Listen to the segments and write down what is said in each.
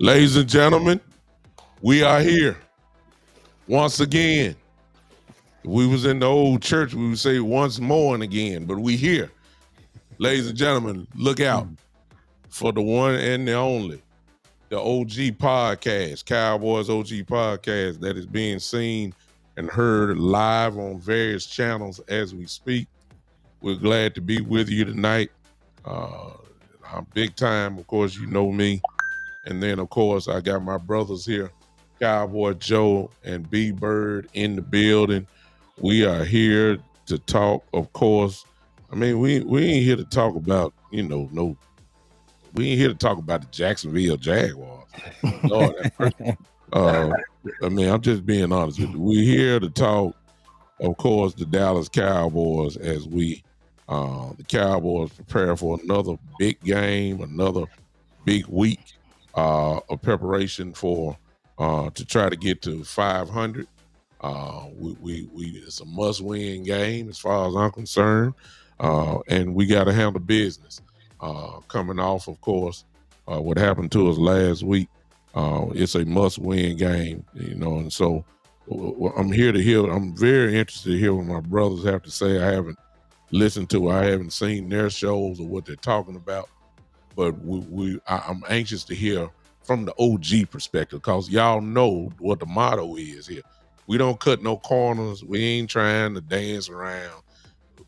Ladies and gentlemen, we are here once again. If we was in the old church, we would say once more and again, but we here. Ladies and gentlemen, look out for the one and the only, the OG Podcast, Cowboys OG Podcast, that is being seen and heard live on various channels as we speak. We're glad to be with you tonight. I'm big time, of course, you know me. And then, of course, I got my brothers here, Cowboy Joe and B Bird in the building. We are here to talk, of course. I mean, we ain't here to talk about, we ain't here to talk about the Jacksonville Jaguars. Lord, I mean, I'm just being honest with you. We're here to talk, of course, the Dallas Cowboys as the Cowboys prepare for another big game, another big week of preparation for to try to get to 500. It's a must-win game as far as I'm concerned, and we got to handle business. Coming off, of course, what happened to us last week, it's a must-win game, and so I'm here to hear. I'm very interested to hear what my brothers have to say. I haven't seen their shows or what they're talking about, but I'm anxious to hear from the OG perspective, because y'all know what the motto is here. We don't cut no corners. We ain't trying to dance around.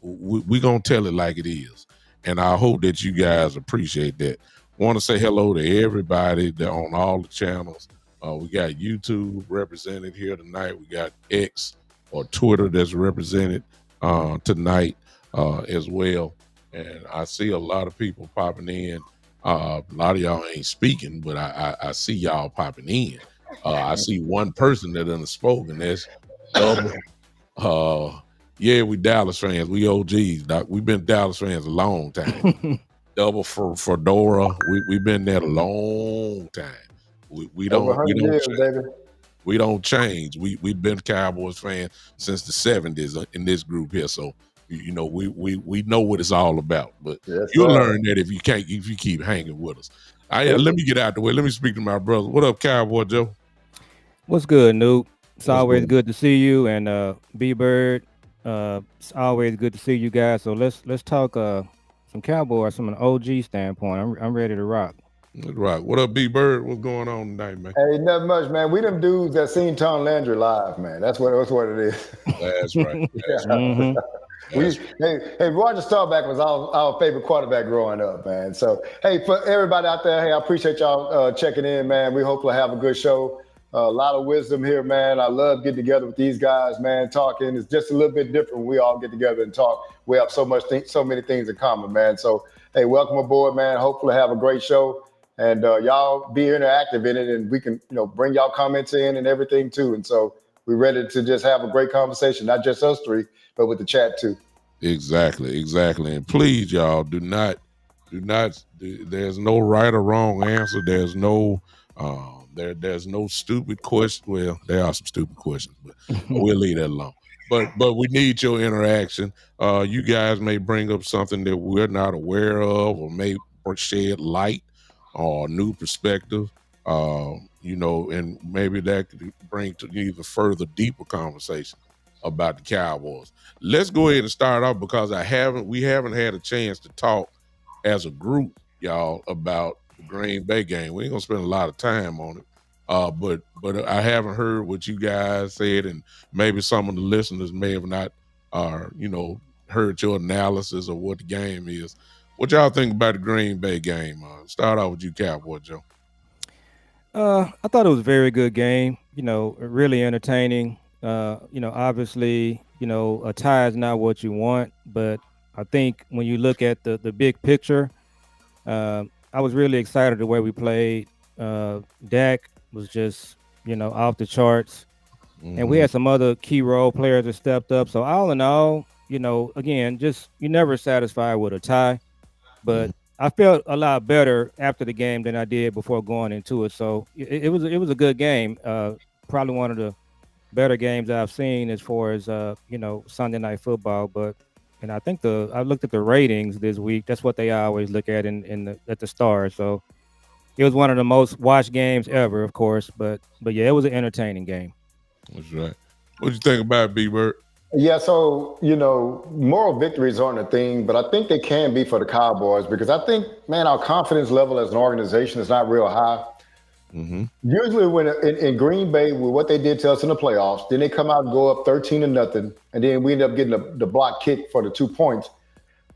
We gonna tell it like it is, and I hope that you guys appreciate that. Want to say hello to everybody that on all the channels. We got YouTube represented here tonight. We got X or Twitter that's represented tonight as well. And I see a lot of people popping in. A lot of y'all ain't speaking, but I see y'all popping in. I see one person that done spoken. That's we Dallas fans. We OGs, Doc. We've been Dallas fans a long time. Double for Fedora. We've been there a long time. We don't change. We've been Cowboys fans since the 70s in this group here. So we know what it's all about. But you'll learn that if you keep hanging with us. Let me get out the way. Let me speak to my brother. What up, Cowboy Joe? What's good, Nuke? It's always good to see you, and B Bird. It's always good to see you guys. So let's talk some Cowboys from an OG standpoint. I'm ready to rock. Let's rock. What up, B Bird? What's going on tonight, man? Hey, nothing much, man. We them dudes that seen Tom Landry live, man. That's what it is. That's right. That's right. Roger Staubach was our favorite quarterback growing up, man. So, hey, for everybody out there, I appreciate y'all checking in, man. We hopefully have a good show. A lot of wisdom here, man. I love getting together with these guys, man. Talking is just a little bit different when we all get together and talk. We have so many things in common, man. So, hey, welcome aboard, man. Hopefully have a great show. And y'all be interactive in it, and we can, bring y'all comments in and everything too. And so we're ready to just have a great conversation, not just us three, but with the chat too. Exactly. And please, y'all, do not. There's no right or wrong answer. There's no there's no stupid question. Well, there are some stupid questions, but we'll leave that alone. But we need your interaction. You guys may bring up something that we're not aware of, or may shed light or new perspective, and maybe that could bring to even further, deeper conversation about the Cowboys. Let's go ahead and start off, because we haven't had a chance to talk as a group, y'all, about the Green Bay game. We ain't gonna spend a lot of time on it, but I haven't heard what you guys said, and maybe some of the listeners may have not, heard your analysis of what the game is. What y'all think about the Green Bay game? Start off with you, Cowboy Joe. I thought it was a very good game. Really entertaining. Obviously, a tie is not what you want, but I think when you look at the big picture, I was really excited the way we played. Dak was just, off the charts, and we had some other key role players that stepped up. So all in all, again, just you're never satisfied with a tie. But I felt a lot better after the game than I did before going into it. So it was a good game. Probably one of the better games I've seen as far as Sunday Night Football. And I think I looked at the ratings this week. That's what they always look at at the Stars. So it was one of the most watched games ever, of course. But yeah, it was an entertaining game. That's right. What you think about B Bird? Yeah, so moral victories aren't a thing, but I think they can be for the Cowboys because I think, man, our confidence level as an organization is not real high. Mm-hmm. Usually, when in Green Bay, with what they did to us in the playoffs, then they come out and go up 13-0, and then we end up getting the block kick for the 2 points.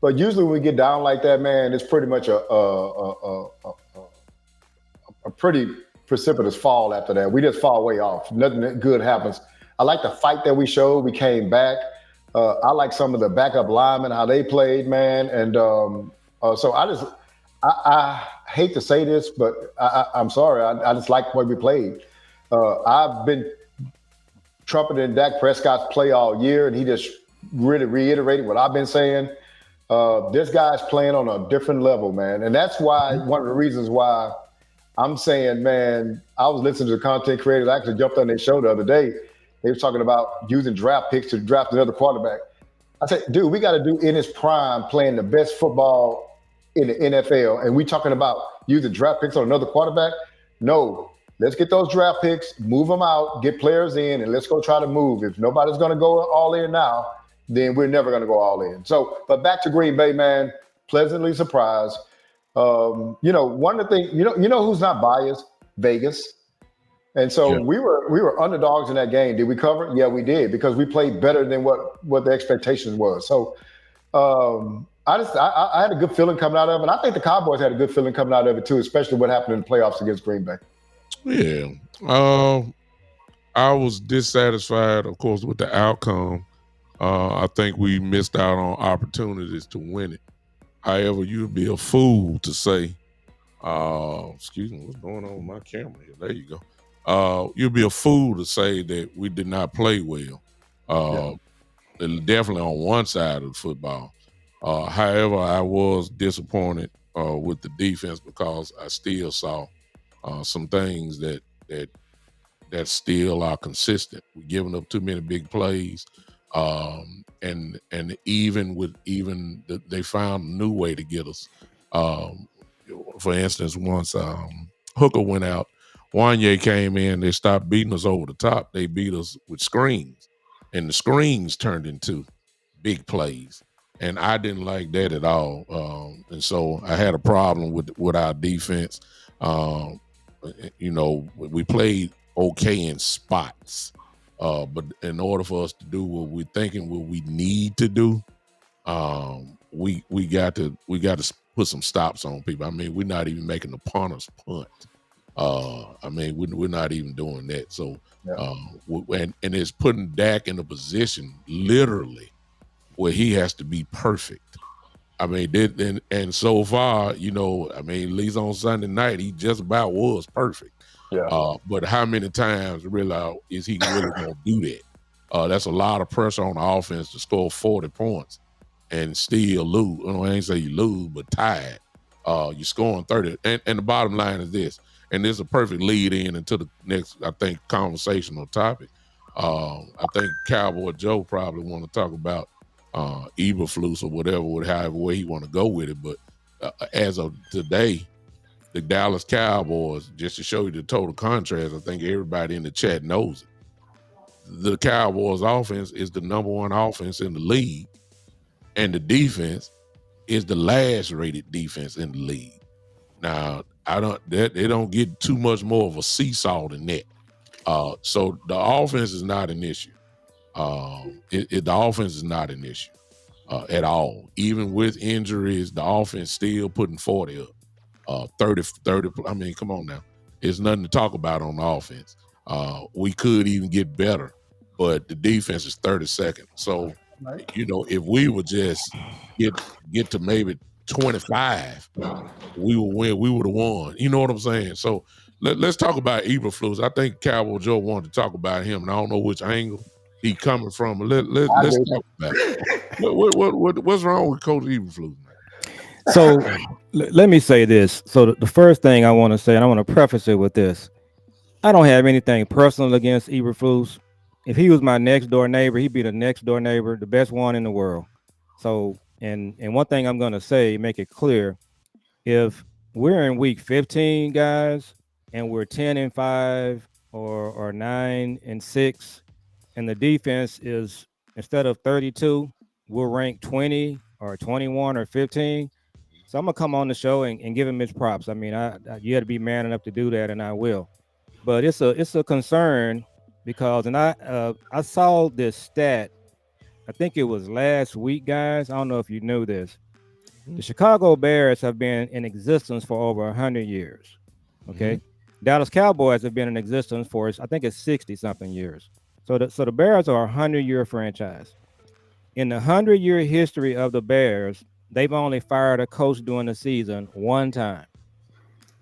But usually, when we get down like that, man, it's pretty much a pretty precipitous fall after that. We just fall way off. Nothing good happens. I like the fight that we showed. We came back. I like some of the backup linemen, how they played, man. And so I hate to say this, but I'm sorry. I just like the way we played. I've been trumpeting Dak Prescott's play all year, and he just really reiterated what I've been saying. This guy's playing on a different level, man. And that's why one of the reasons why I'm saying, man, I was listening to the content creators. I actually jumped on their show the other day. They were talking about using draft picks to draft another quarterback. I said, dude, we got to do in his prime playing the best football in the NFL. And we talking about using draft picks on another quarterback? No, let's get those draft picks, move them out, get players in, and let's go try to move. If nobody's going to go all in now, then we're never going to go all in. So, but back to Green Bay, man, pleasantly surprised. One of the things, you know who's not biased? Vegas. And so we were underdogs in that game. Did we cover? Yeah, we did because we played better than what the expectations was. So I had a good feeling coming out of it. And I think the Cowboys had a good feeling coming out of it too, especially what happened in the playoffs against Green Bay. Yeah. I was dissatisfied, of course, with the outcome. I think we missed out on opportunities to win it. However, you'd be a fool to say, excuse me, what's going on with my camera here? There you go. You'd be a fool to say that we did not play well. Definitely on one side of the football. However, I was disappointed with the defense because I still saw some things that still are consistent. We're giving up too many big plays. And even they found a new way to get us. For instance, once Hooker went out, Wanye came in, they stopped beating us over the top. They beat us with screens, and the screens turned into big plays. And I didn't like that at all. And so I had a problem with our defense. We played okay in spots. But in order for us to do what we're thinking, what we need to do, we got to put some stops on people. I mean, we're not even making the punters punt. We're not even doing that. So, and it's putting Dak in a position literally where he has to be perfect. I mean, and so far, at least on Sunday night, he just about was perfect. Yeah. But how many times really is he really going to do that? That's a lot of pressure on the offense to score 40 points and still lose. I ain't say you lose, but tied. You're scoring 30. And the bottom line is this, and this is a perfect lead in into the next, I think, conversational topic. I think Cowboy Joe probably want to talk about Eberflus or whatever, however way he want to go with it. But as of today, the Dallas Cowboys, just to show you the total contrast, I think everybody in the chat knows it. The Cowboys offense is the number one offense in the league, and the defense is the last rated defense in the league. Now, they don't get too much more of a seesaw than that. So the offense is not an issue. The offense is not an issue at all. Even with injuries, the offense still putting 40 up. 30. I mean, come on now. It's nothing to talk about on the offense. We could even get better, but the defense is 32nd. So, if we would just get to maybe 25, we would win. We would have won. You know what I'm saying? So let's talk about Eberflus. I think Cowboy Joe wanted to talk about him, and I don't know which angle he coming from. But let's talk about it. What's wrong with Coach Eberflus? So let me say this. So the first thing I want to say, and I want to preface it with this: I don't have anything personal against Eberflus. If he was my next door neighbor, he'd be the next door neighbor, the best one in the world. So, and one thing I'm going to say, make it clear, if we're in week 15, guys, and we're 10-5 or 9-6, and the defense is, instead of 32, we'll rank 20 or 21 or 15. So I'm gonna come on the show and give him his props. I mean, you had to be man enough to do that, and I will. But it's a concern because, and I saw this stat. I think it was last week, guys. I don't know if you knew this. The Chicago Bears have been in existence for over 100 years. Okay, Dallas Cowboys have been in existence for, I think it's 60 something years. So the Bears are a 100-year franchise. In the 100-year history of the Bears, they've only fired a coach during the season one time,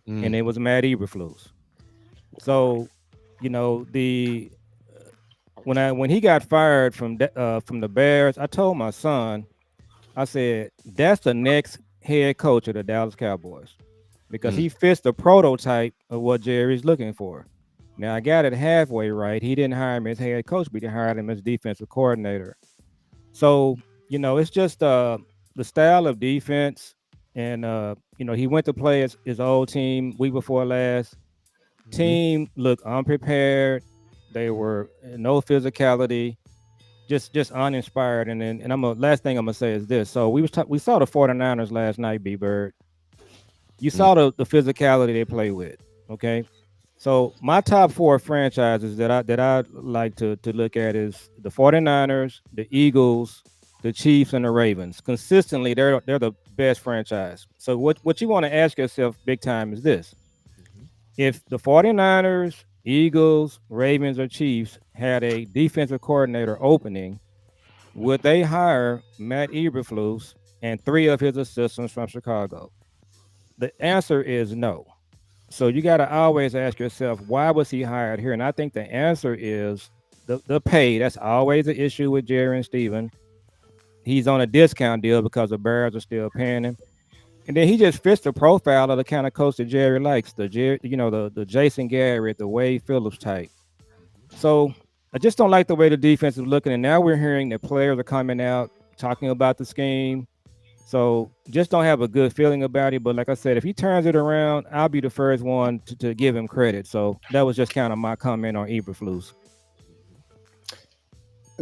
and it was Matt Eberflus. So, you know, when he got fired from the Bears, I told my son, I said, that's the next head coach of the Dallas Cowboys, because he fits the prototype of what Jerry's looking for. Now, I got it halfway right. He didn't hire him as head coach, but he hired him as defensive coordinator. So, you know, it's just the style of defense. And, you know, he went to play his old team week before last. Team looked unprepared. They were no physicality, just uninspired. And then, last thing I'm gonna say is this. So we saw the 49ers last night, B-Bird. You saw the physicality they play with. Okay. So my top 4 franchises that I like to look at is the 49ers, the Eagles, the Chiefs, and the Ravens. Consistently, they're the best franchise. So what you want to ask yourself big time is this. If the 49ers, Eagles, Ravens, or Chiefs had a defensive coordinator opening, would they hire Matt Eberflus and 3 of his assistants from Chicago? The answer is no. So you got to always ask yourself, why was he hired here? And I think the answer is the pay. That's always an issue with Jerry and Steven. He's on a discount deal because the Bears are still paying him. And then he just fits the profile of the kind of coach that Jerry likes, the Jason Garrett, the Wade Phillips type. So I just don't like the way the defense is looking. And now we're hearing that players are coming out talking about the scheme. So just don't have a good feeling about it. But like I said, if he turns it around, I'll be the first one to give him credit. So that was just kind of my comment on Eberflus.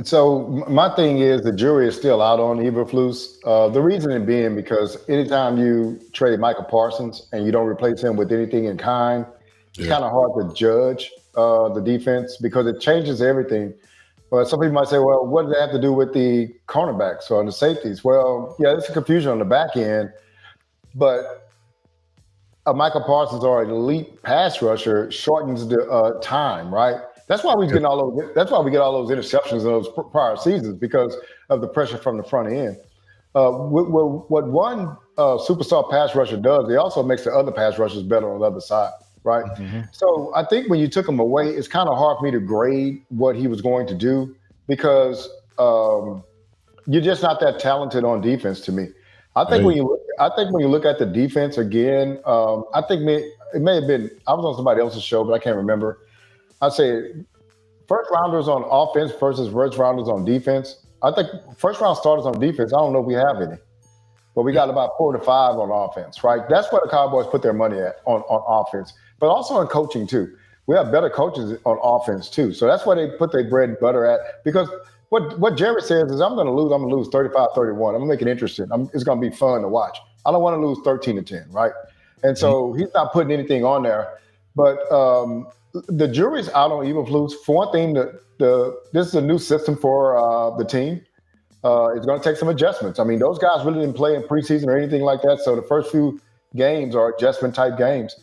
So my thing is the jury is still out on Eberflus. The reason being because anytime you trade Michael Parsons and you don't replace him with anything in kind, it's kind of hard to judge the defense because it changes everything. But some people might say, well, what does that have to do with the cornerbacks or the safeties? Well, yeah, there's confusion on the back end, but Michael Parsons or an elite pass rusher shortens the time, right? That's why we get all those. That's why we get all those interceptions in those prior seasons because of the pressure from the front end. What one superstar pass rusher does, he also makes the other pass rushers better on the other side, right? So I think when you took him away, it's kind of hard for me to grade what he was going to do because you're just not that talented on defense to me. I think when you look at the defense again, I think it may have been I was on somebody else's show, but I can't remember. I say first rounders on offense versus first rounders on defense. I think first round starters on defense, I don't know if we have any, but we got about 4 to 5 on offense, right? That's where the Cowboys put their money at on offense, but also in coaching too. We have better coaches on offense too. So that's where they put their bread and butter at because what Jerry says is I'm going to lose 35-31. I'm going to make it interesting. It's going to be fun to watch. I don't want to lose 13-10, right? And so he's not putting anything on there, but the jury's out on Eberflus. For one thing, this is a new system for the team. It's going to take some adjustments. I mean, those guys really didn't play in preseason or anything like that. So the first few games are adjustment type games.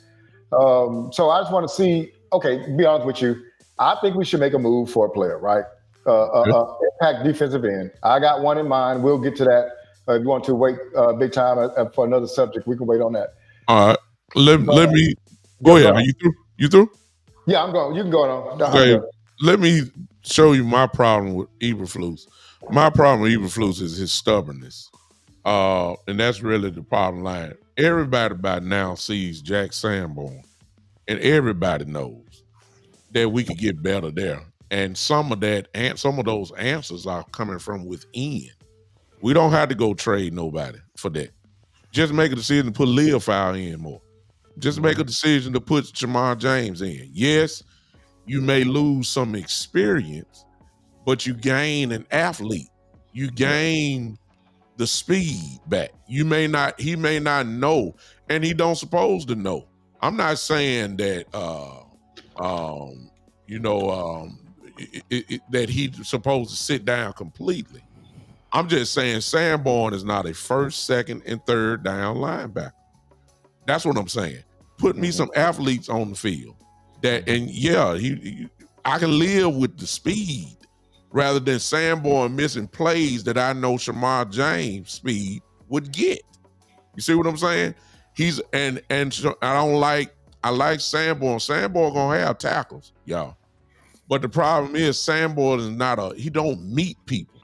So I just want to see, okay, to be honest with you, I think we should make a move for a player, right? Impact defensive end. I got one in mind. We'll get to that. If you want to wait big time for another subject, we can wait on that. All right. Let me go ahead. Are you through? You through? Yeah, I'm going. You can go on. Okay. Let me show you my problem with Eberflus. My problem with Eberflus is his stubbornness. And that's really the bottom line. Everybody by now sees Jack Sanborn, and everybody knows that we could get better there. And some of those answers are coming from within. We don't have to go trade nobody for that. Just make a decision to put Leofow in more. Just make a decision to put Jamar James in. Yes, you may lose some experience, but you gain an athlete. You gain the speed back. He may not know, and he don't supposed to know. I'm not saying that that he's supposed to sit down completely. I'm just saying Sanborn is not a first, second, and third down linebacker. That's what I'm saying. Put me some athletes on the field. I can live with the speed rather than Sanborn missing plays that I know Shamar James' speed would get. You see what I'm saying? I like Sanborn. Sanborn gonna have tackles, y'all. But the problem is Sanborn is he don't meet people.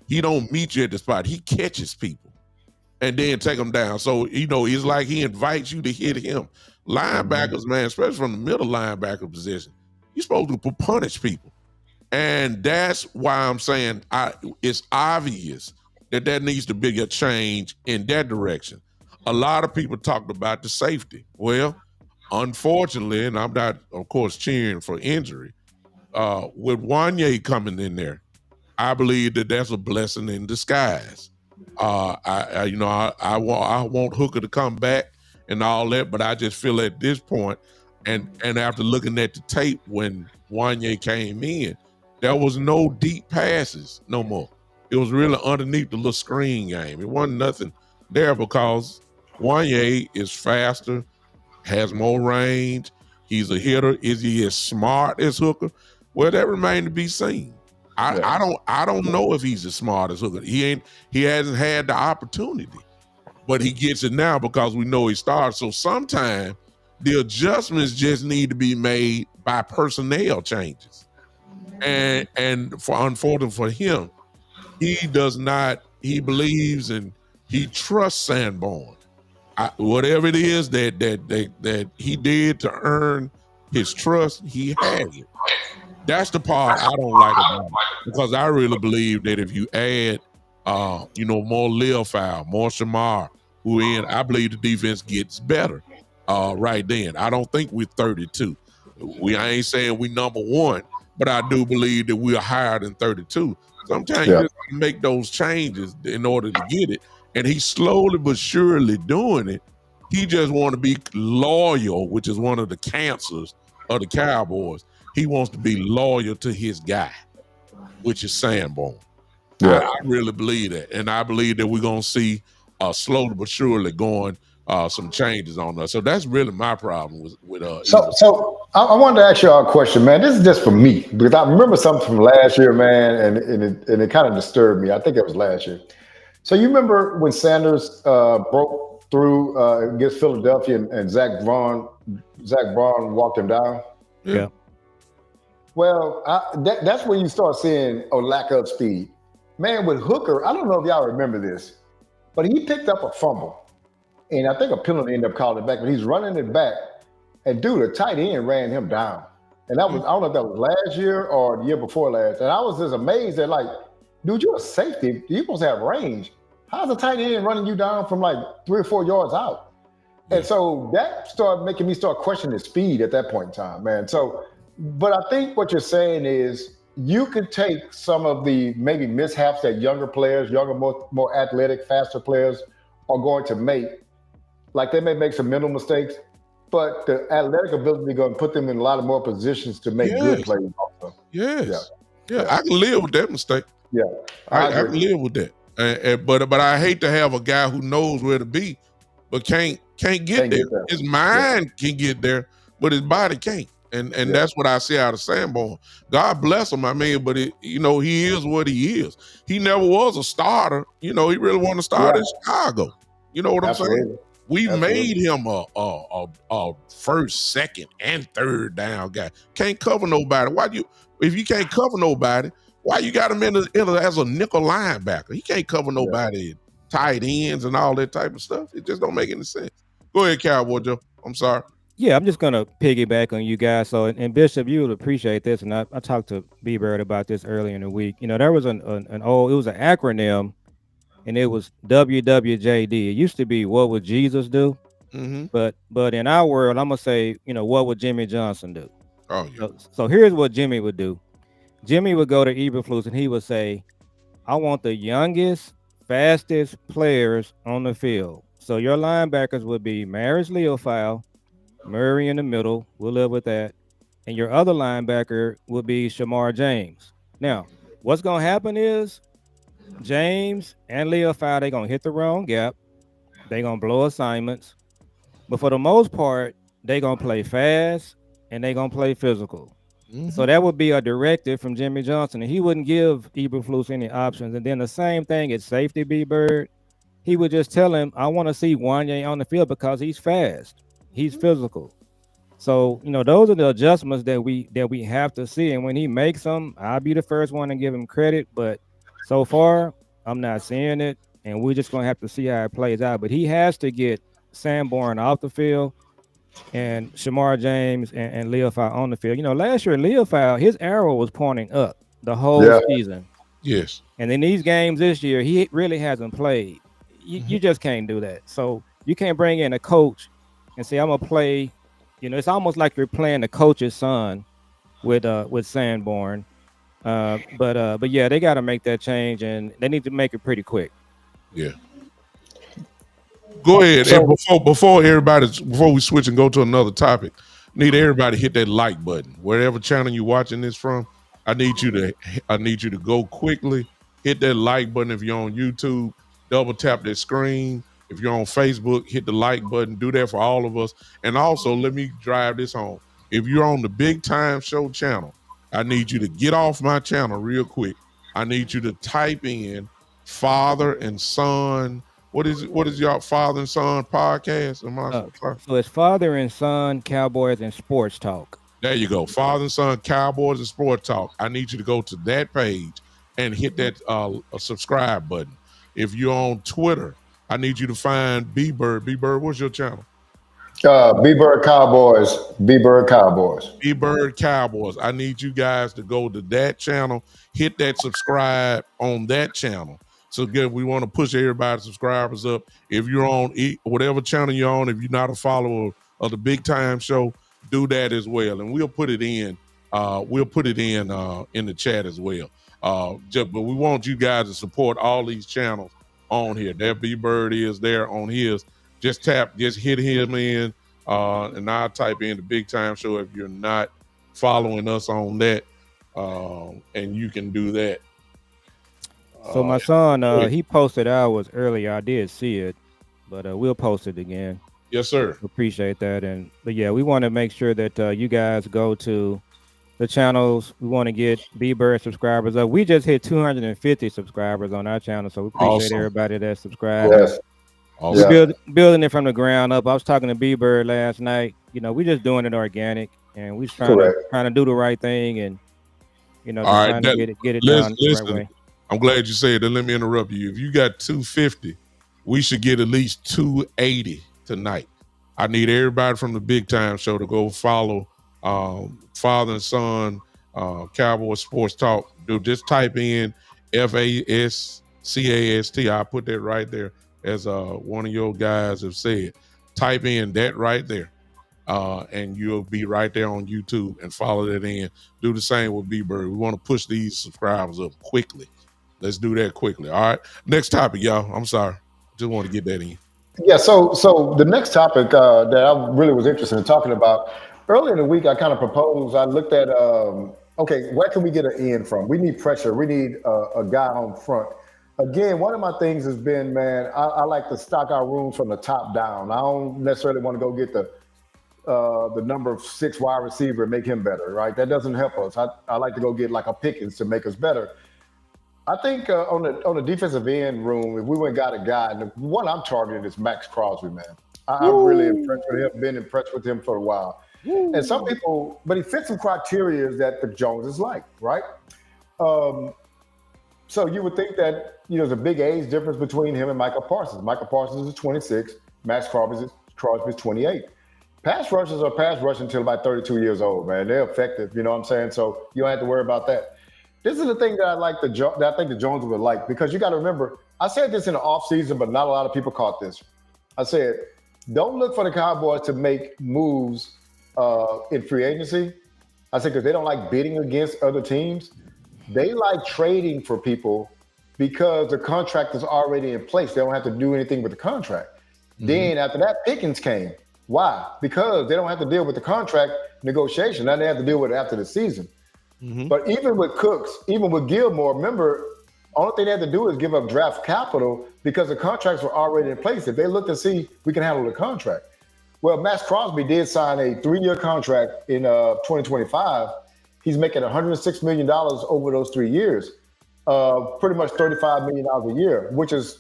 He don't meet you at the spot. He catches people and then take them down. So, it's like he invites you to hit him. Linebackers, man, especially from the middle linebacker position, you're supposed to punish people. And that's why I'm saying it's obvious that needs to be a change in that direction. A lot of people talked about the safety. Well, unfortunately, and I'm not, of course, cheering for injury, with Wanye coming in there, I believe that's a blessing in disguise. I want Hooker to come back and all that, but I just feel at this point, and after looking at the tape when Wanye came in, there was no deep passes no more. It was really underneath the little screen game. It wasn't nothing there because Wanye is faster, has more range. He's a hitter. Is he as smart as Hooker? Well, that remains to be seen. I don't know if he's as smart as Hooker. He hasn't had the opportunity, but he gets it now because we know he started. So sometimes the adjustments just need to be made by personnel changes. And unfortunately for him, he believes and he trusts Sanborn. Whatever it is that he did to earn his trust, he had it. That's the part I don't like about it, because I really believe that if you add, more Leofile, more Shamar, I believe the defense gets better right then. I don't think we're 32. I ain't saying we number one, but I do believe that we are higher than 32. Sometimes you just make those changes in order to get it. And he's slowly but surely doing it. He just want to be loyal, which is one of the cancers of the Cowboys. He wants to be loyal to his guy, which is Sanborn. Yeah. I really believe that. And I believe that we're going to see slowly but surely going some changes on us. So that's really my problem with So I wanted to ask you all a question, man. This is just for me, because I remember something from last year, man, and it kind of disturbed me. I think it was last year. So you remember when Sanders broke through against Philadelphia and Zach Braun walked him down? Yeah. Well, that's when you start seeing a lack of speed. Man, with Hooker, I don't know if y'all remember this, but he picked up a fumble. And I think a penalty ended up calling it back, but he's running it back. And dude, a tight end ran him down. And that was, I don't know if that was last year or the year before last. And I was just amazed that, like, dude, you're a safety. You're supposed to have range. How's a tight end running you down from like 3 or 4 yards out? And so that started making me start questioning his speed at that point in time, man. So, but I think what you're saying is you could take some of the maybe mishaps that younger, more athletic, faster players are going to make. Like they may make some mental mistakes, but the athletic ability is going to put them in a lot of more positions to make good plays also. Yes. Yeah, I can live with that mistake. Yeah, I can live with that. But I hate to have a guy who knows where to be, but can't get there. His mind can get there, but his body can't. And that's what I see out of Sanborn. God bless him, I mean, but he is what he is. He never was a starter. He really wanted to start in Chicago. You know what I'm saying? We made him a first, second, and third down guy. Can't cover nobody. If you can't cover nobody, why you got him in as a nickel linebacker? He can't cover nobody, tight ends and all that type of stuff. It just don't make any sense. Go ahead, Cowboy Joe. I'm sorry. Yeah, I'm just gonna piggyback on you guys. So, and Bishop, you would appreciate this. And I talked to B-Bird about this earlier in the week. There was it was an acronym, and it was WWJD. It used to be, what would Jesus do? Mm-hmm. But in our world, I'm gonna say, what would Jimmy Johnson do? Oh yeah. So here's what Jimmy would do. Jimmy would go to Eberflus and he would say, I want the youngest, fastest players on the field. So your linebackers would be Maris Leofau, Murray in the middle. We'll live with that. And your other linebacker would be Shamar James. Now, what's going to happen is James and Leofau, they're going to hit the wrong gap. They're going to blow assignments. But for the most part, they're going to play fast and they're going to play physical. Mm-hmm. So that would be a directive from Jimmy Johnson. And he wouldn't give Eberflus any options. And then the same thing at safety, B-Bird. He would just tell him, I want to see Wanye on the field because he's fast. He's physical. So, those are the adjustments that we have to see. And when he makes them, I'll be the first one to give him credit. But so far, I'm not seeing it. And we're just going to have to see how it plays out. But he has to get Sanborn off the field and Shamar James and Leofau on the field. Last year, Leofau, his arrow was pointing up the whole season. Yes. And in these games this year, he really hasn't played. You just can't do that. So you can't bring in a coach and say, I'm going to play. It's almost like you're playing the coach's son with Sanborn. But yeah, they got to make that change, and they need to make it pretty quick. Yeah. Go ahead. So, and before we switch and go to another topic, need everybody to hit that like button. Wherever channel you're watching this from, I need you to go quickly, hit that like button. If you're on YouTube, double tap that screen. If you're on Facebook, hit the like button. Do that for all of us. And also, let me drive this home. If you're on the Big Time Show channel, I need you to get off my channel real quick. I need you to type in father and son. What is your father and son podcast? So it's Father and Son Cowboys and Sports Talk. There you go. Father and Son Cowboys and Sports Talk. I need you to go to that page and hit that subscribe button. If you're on Twitter, I need you to find B-Bird. B-Bird, what's your channel? B-Bird Cowboys. B-Bird Cowboys. B-Bird Cowboys. I need you guys to go to that channel, hit that subscribe on that channel. So again, we want to push everybody's subscribers up. If you're on whatever channel you're on, if you're not a follower of the Big Time Show, do that as well. And we'll put it in. In the chat as well. But we want you guys to support all these channels on here. That B-Bird is there on his. Just hit him in, and I'll type in the Big Time Show if you're not following us on that, and you can do that. So my son, he posted ours earlier. I did see it, but we'll post it again. Yes, sir. Appreciate that. But yeah, we want to make sure that you guys go to the channels. We want to get B-Bird subscribers up. We just hit 250 subscribers on our channel, so we appreciate everybody that subscribed. Yes. Awesome. We're building it from the ground up. I was talking to B-Bird last night. We're just doing it organic, and we're trying to do the right thing, and trying to get it done the right way. I'm glad you said that. Let me interrupt you. If you got 250, we should get at least 280 tonight. I need everybody from the Big Time Show to go follow Father and Son Cowboys Sports Talk. Just type in FASCAST. I'll put that right there, as one of your guys have said. Type in that right there, and you'll be right there on YouTube, and follow that in. Do the same with B-Bird. We want to push these subscribers up quickly. Let's do that quickly. All right. Next topic, y'all. I'm sorry. Just want to get that in. Yeah. So the next topic that I really was interested in talking about earlier in the week, I kind of proposed. I looked at okay, where can we get an end from? We need pressure. We need a guy on front. Again, one of my things has been, man, I like to stock our rooms from the top down. I don't necessarily want to go get the number 6 wide receiver and make him better, right? That doesn't help us. I like to go get like a Pickens to make us better. I think on the defensive end room, if we went and got a guy, and the one I'm targeting is Max Crosby, man. I'm really impressed with him, been impressed with him for a while. Woo. And some people, but he fits some criteria that the Joneses like, right? So you would think that, there's a big age difference between him and Micah Parsons. Micah Parsons is 26, Max Crosby is 28. Pass rushers are pass rushing until about 32 years old, man. They're effective, you know what I'm saying? So you don't have to worry about that. This is the thing that I think the Joneses would like, because you got to remember, I said this in the offseason, but not a lot of people caught this. I said, don't look for the Cowboys to make moves in free agency. I say because they don't like bidding against other teams. They like trading for people because the contract is already in place. They don't have to do anything with the contract. Mm-hmm. Then after that, Pickens came. Why? Because they don't have to deal with the contract negotiation. Now they have to deal with it after the season. Mm-hmm. But even with Cooks, even with Gilmore, remember, only thing they have to do is give up draft capital because the contracts were already in place. If they look to see we can handle the contract. Well, Max Crosby did sign a 3-year contract in 2025. He's making $106 million over those 3 years, pretty much $35 million a year, which is,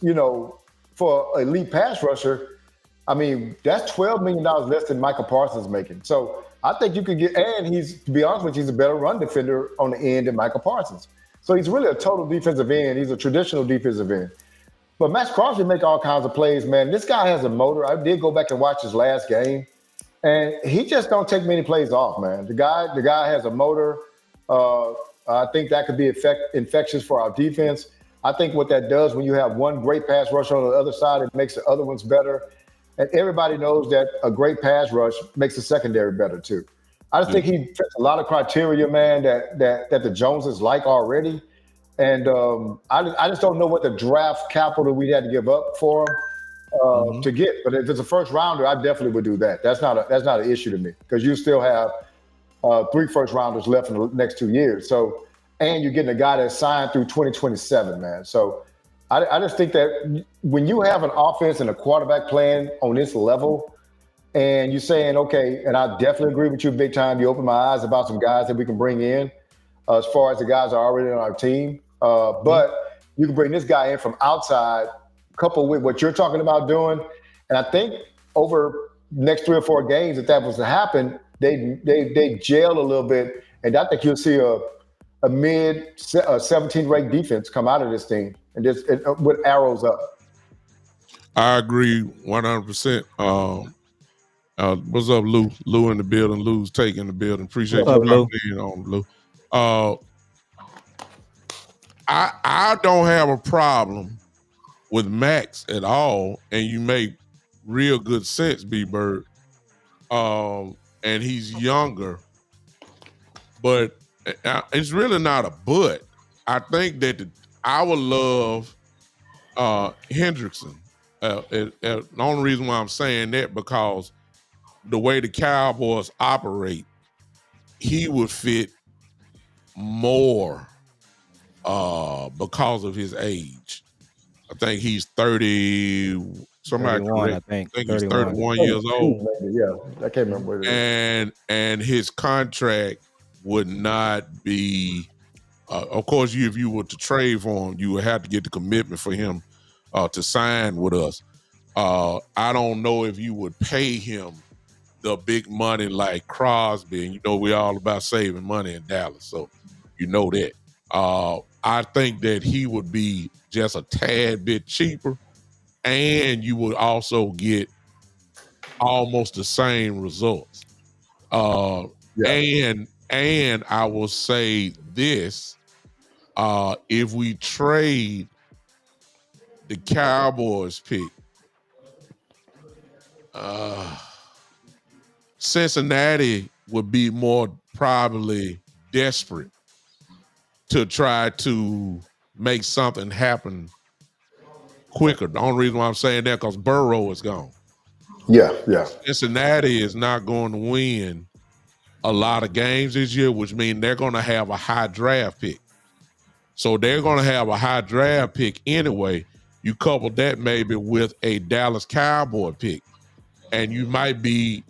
for an elite pass rusher, I mean, that's $12 million less than Micah Parsons making. So I think you could get, and to be honest with you, he's a better run defender on the end than Micah Parsons. So he's really a total defensive end. He's a traditional defensive end. But Max Crosby make all kinds of plays, man. This guy has a motor. I did go back and watch his last game, and he just don't take many plays off, man. The guy has a motor. I think that could be infectious for our defense. I think what that does when you have one great pass rusher on the other side, it makes the other ones better. And everybody knows that a great pass rush makes the secondary better too. I just think he fits a lot of criteria, man, that the Joneses like already. And I just don't know what the draft capital we had to give up for him to get. But if it's a first rounder, I definitely would do that. That's not an issue to me because you still have 3 first rounders left in the next 2 years. So, and you're getting a guy that's signed through 2027, man. So I just think that when you have an offense and a quarterback playing on this level, and you're saying, okay, and I definitely agree with you big time. You open my eyes about some guys that we can bring in as far as the guys are already on our team. But you can bring this guy in from outside, coupled with what you're talking about doing. And I think over next 3 or 4 games, if that was to happen, they gel a little bit. And I think you'll see a mid 17 ranked defense come out of this thing and just with arrows up. I agree 100%. What's up, Lou? Lou in the building. Lou's taking the building. Appreciate you coming in on, Lou. I don't have a problem with Max at all, and you make real good sense, B-Bird. And he's younger, but it's really not a but. I think that I would love Hendrickson. The only reason why I'm saying that because the way the Cowboys operate, he would fit more because of his age. I think he's 30. Somebody 31, correct. I think He's 31 years old. Yeah, I can't remember what it is. And his contract would not be. Of course, if you were to trade for him, you would have to get the commitment for him to sign with us. I don't know if you would pay him the big money like Crosby, and we're all about saving money in Dallas, so you know that. I think that he would be just a tad bit cheaper, and you would also get almost the same results. And I will say this: if we trade the Cowboys pick, Cincinnati would be more probably desperate to try to make something happen quicker. The only reason why I'm saying that because Burrow is gone. Yeah. Cincinnati is not going to win a lot of games this year, which means they're going to have a high draft pick. So they're going to have a high draft pick anyway. You couple that maybe with a Dallas Cowboy pick, and you might be,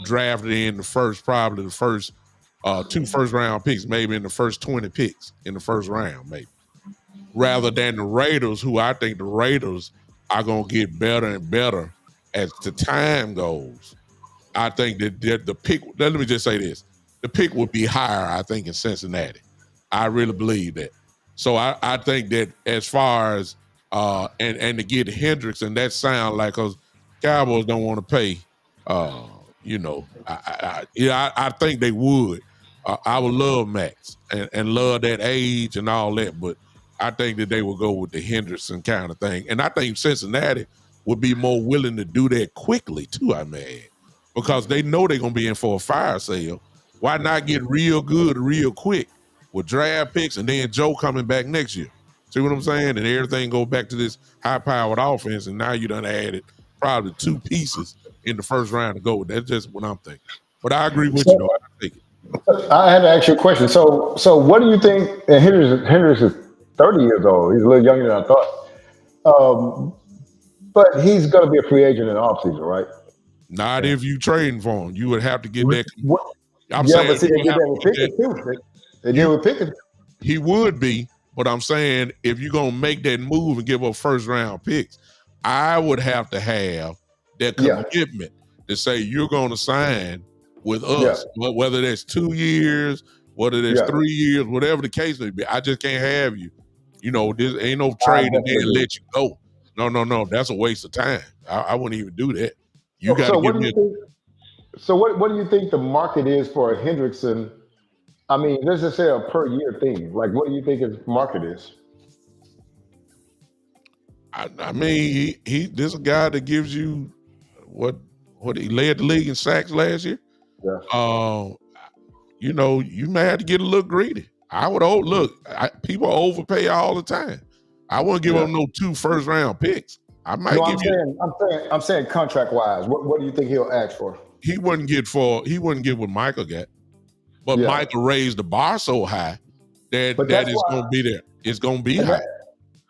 drafted in the first 2 first round picks, maybe in the first 20 picks in the first round, maybe. Rather than the Raiders, who I think the Raiders are going to get better and better as the time goes. I think that the pick, let me just say this, the pick would be higher, I think, in Cincinnati. I really believe that. So I think that as far as, and to get Hendrickson, that sound like, because Cowboys don't want to pay, I think they would. I would love Max and love that age and all that, but I think that they will go with the Hendrickson kind of thing. And I think Cincinnati would be more willing to do that quickly too, I may add, because they know they're going to be in for a fire sale. Why not get real good real quick with draft picks and then Joe coming back next year? See what I'm saying? And everything go back to this high-powered offense, and now you done added probably 2 pieces in the first round to go. That's just what I'm thinking. But I agree with you, though. I take it. I had to ask you a question. So what do you think? And Hendricks is 30 years old. He's a little younger than I thought. But he's going to be a free agent in the offseason, right? Not if you trading for him. You would have to get that. I'm yeah, saying but see, they did that with Pickett too. They did with Pickett. He would be, but I'm saying if you're going to make that move and give up first-round picks, I would have to have that commitment to say you're going to sign with us, whether that's 2 years, whether that's 3 years, whatever the case may be. I just can't have you. You know, there ain't no trade and then let you go. No. That's a waste of time. I wouldn't even do that. You got to give me So what do you think the market is for a Hendrickson? I mean, let's just say a per year thing. Like, what do you think his market is? I mean, this is a guy that gives you what he led the league in sacks last year. Yeah. You know, you may have to get a little greedy. I would people overpay all the time. I wouldn't give them no 2 first-round picks. I might I'm saying contract wise. What do you think he'll ask for? He wouldn't get what Michael got. But Michael raised the bar so high that it's going to be there. It's going to be high.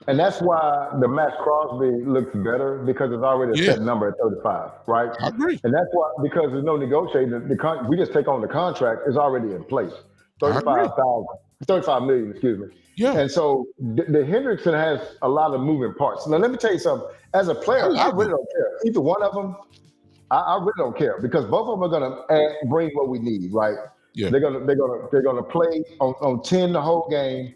And that's why the Max Crosby looks better, because it's already a set number at 35, right? I agree. And that's why, because there's no negotiating. We just take on the contract. It's already in place. 35 million, excuse me. Yeah. And so the Hendrickson has a lot of moving parts. Now, let me tell you something. As a player, I really don't care. Either one of them, I really don't care, because both of them are going to bring what we need, right? Yeah. They're gonna play on 10 the whole game,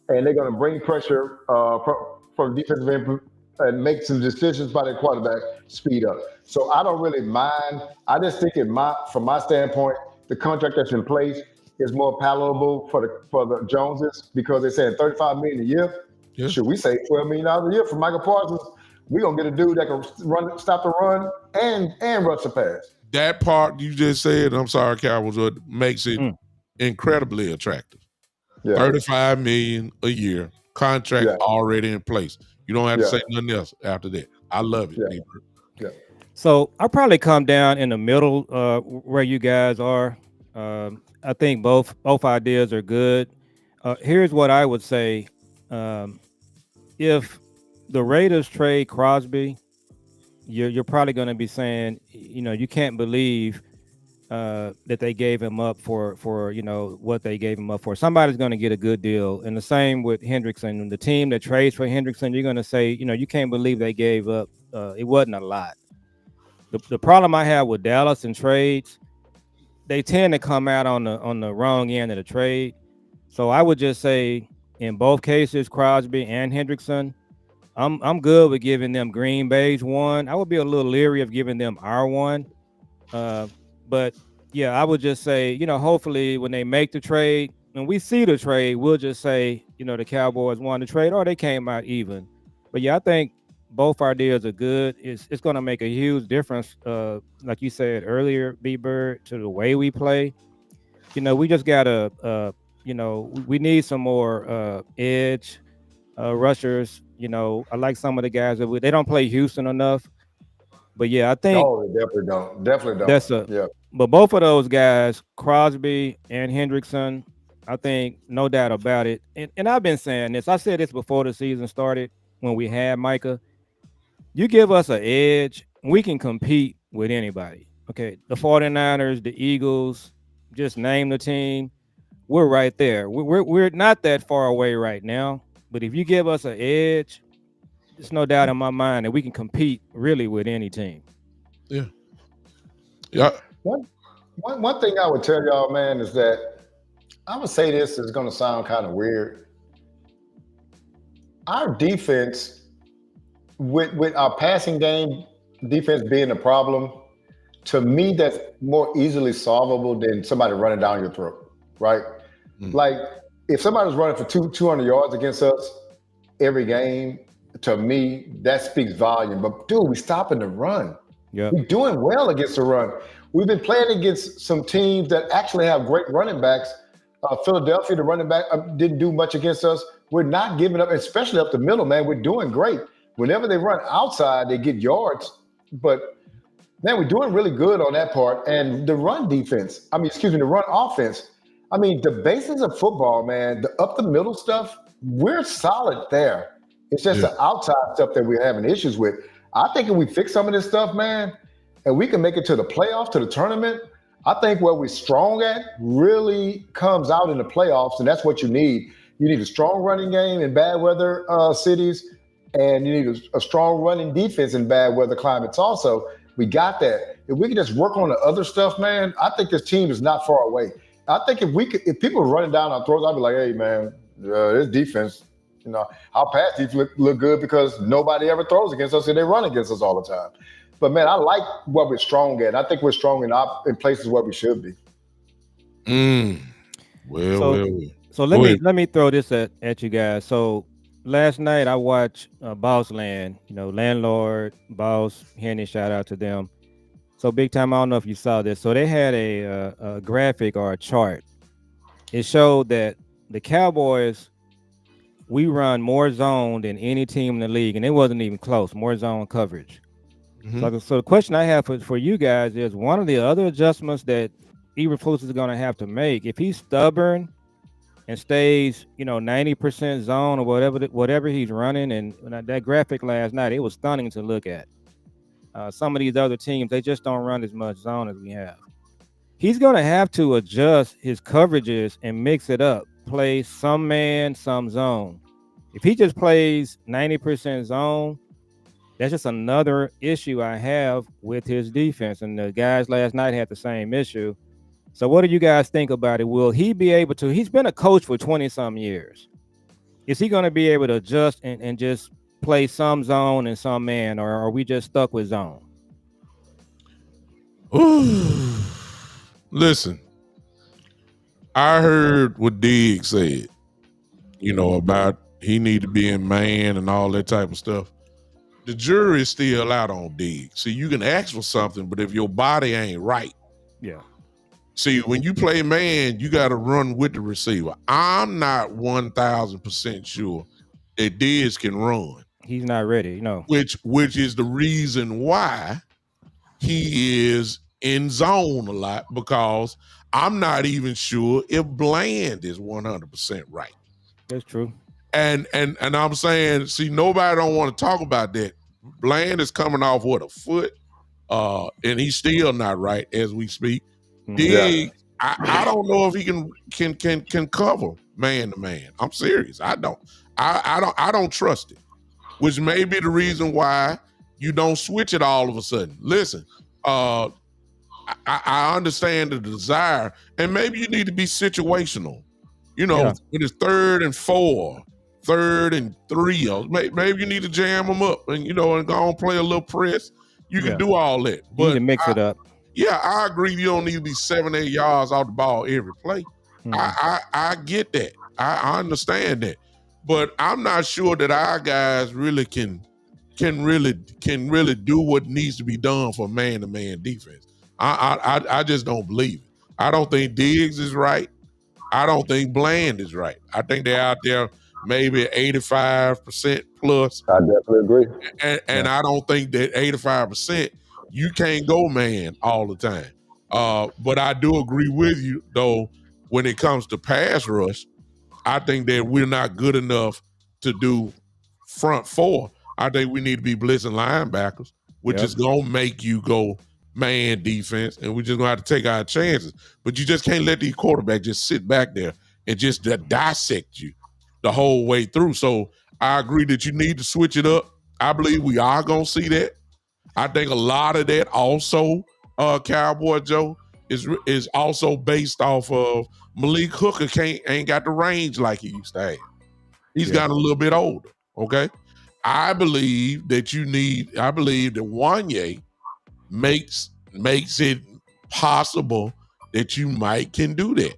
and they're gonna bring pressure from defensive end and make some decisions by their quarterback, speed up. So I don't really mind. I just think from my standpoint, the contract that's in place is more palatable for the Joneses, because they're saying $35 million a year. Yeah. Should we say $12 million a year for Michael Parsons? We're gonna get a dude that can stop the run and rush the pass. That part you just said, I'm sorry, Cowboys, what makes it incredibly attractive. Yeah. $35 million a year, contract already in place. You don't have to say nothing else after that. I love it. Yeah. So I'll probably come down in the middle where you guys are. I think both ideas are good. Here's what I would say. If the Raiders trade Crosby, you're probably going to be saying, you know, you can't believe that they gave him up for you know what they gave him up for. Somebody's going to get a good deal, and the same with Hendrickson. The team that trades for Hendrickson, you're going to say, you know, you can't believe they gave up. It wasn't a lot. The problem I have with Dallas and trades, they tend to come out on the wrong end of the trade. So I would just say, in both cases, Crosby and Hendrickson, I'm good with giving them Green Bay's one. I would be a little leery of giving them our one. But yeah, I would just say, you know, hopefully when they make the trade, when we see the trade, we'll just say, you know, the Cowboys won the trade or they came out even. But yeah, I think both ideas are good. It's going to make a huge difference, like you said earlier, B-Bird, to the way we play. You know, we just got to, you know, we need some more edge rushers. You know, I like some of the guys that they don't play Houston enough. But yeah, I think they definitely don't. But both of those guys, Crosby and Hendrickson, I think no doubt about it. And I've been saying this. I said this before the season started when we had Micah. You give us an edge, we can compete with anybody. Okay, the 49ers, the Eagles, just name the team. We're right there. We're not that far away right now. But if you give us an edge, there's no doubt in my mind that we can compete really with any team. Yeah. One thing I would tell y'all, man, is that I would say this is going to sound kind of weird. Our defense, with our passing game, defense being a problem, to me, that's more easily solvable than somebody running down your throat, right? Like, if somebody's running for 200 yards against us every game, to me, that speaks volume. But dude, we stopping the run. Yeah. We're doing well against the run. We've been playing against some teams that actually have great running backs. Philadelphia, the running back didn't do much against us. We're not giving up, especially up the middle, man. We're doing great. Whenever they run outside, they get yards. But man, we're doing really good on that part. And the run defense, the run offense. I mean, the basis of football, man, the up the middle stuff, we're solid there. It's just the outside stuff that we're having issues with. I think if we fix some of this stuff, man, and we can make it to the playoffs, to the tournament, I think where we're strong at really comes out in the playoffs, and that's what you need. You need a strong running game in bad weather cities, and you need a strong running defense in bad weather climates also. We got that. If we can just work on the other stuff, man, I think this team is not far away. I think if people were running down our throats, I'd be like, hey, man, this defense, our pass defense look good because nobody ever throws against us and they run against us all the time. But, man, I like what we're strong at. I think we're strong in places where we should be. So let me throw this at you guys. So last night I watched Boss Land, Landlord, Boss, Henny, shout out to them. So big time, I don't know if you saw this. So they had a graphic or a chart. It showed that the Cowboys, we run more zone than any team in the league, and it wasn't even close, more zone coverage. Mm-hmm. So the question I have for you guys is, one of the other adjustments that Eberflus is going to have to make, if he's stubborn and stays, 90% zone or whatever he's running, and that graphic last night, it was stunning to look at. Some of these other teams, they just don't run as much zone as we have. He's going to have to adjust his coverages and mix it up, play some man, some zone. If he just plays 90% zone, that's just another issue I have with his defense. And the guys last night had the same issue. So what do you guys think about it? Will he be able to? He's been a coach for 20-some years. Is he going to be able to adjust and just play some zone and some man, or are we just stuck with zone? Listen, I heard what Diggs said, about he need to be in man and all that type of stuff. The jury is still out on Diggs. See, you can ask for something, but if your body ain't right. Yeah. See, when you play man, you got to run with the receiver. I'm not 1,000% sure that Diggs can run. He's not ready, no. Which is the reason why he is in zone a lot, because I'm not even sure if Bland is 100% right. That's true. And I'm saying, see, nobody don't want to talk about that. Bland is coming off a foot, and he's still not right as we speak. Diggs, I don't know if he can cover man to man. I'm serious. I don't trust it. Which may be the reason why you don't switch it all of a sudden. Listen, I understand the desire, and maybe you need to be situational. When it's 3rd and 4, 3rd and 3, maybe you need to jam them up and and go and play a little press. You can do all that. But you need to mix it up. Yeah, I agree. You don't need to be 7-8 yards off the ball every play. I get that. I understand that. But I'm not sure that our guys really can really do what needs to be done for man-to-man defense. I just don't believe it. I don't think Diggs is right. I don't think Bland is right. I think they're out there maybe 85% plus. I definitely agree. And I don't think that 85%, you can't go man all the time. But I do agree with you, though, when it comes to pass rush, I think that we're not good enough to do front four. I think we need to be blitzing linebackers, which is going to make you go man defense, and we're just going to have to take our chances. But you just can't let these quarterbacks just sit back there and just dissect you the whole way through. So I agree that you need to switch it up. I believe we are going to see that. I think a lot of that also, Cowboy Joe, is also based off of Malik Hooker ain't got the range like he used to have. He's gotten a little bit older, okay? I believe that Wanye makes it possible that you can do that.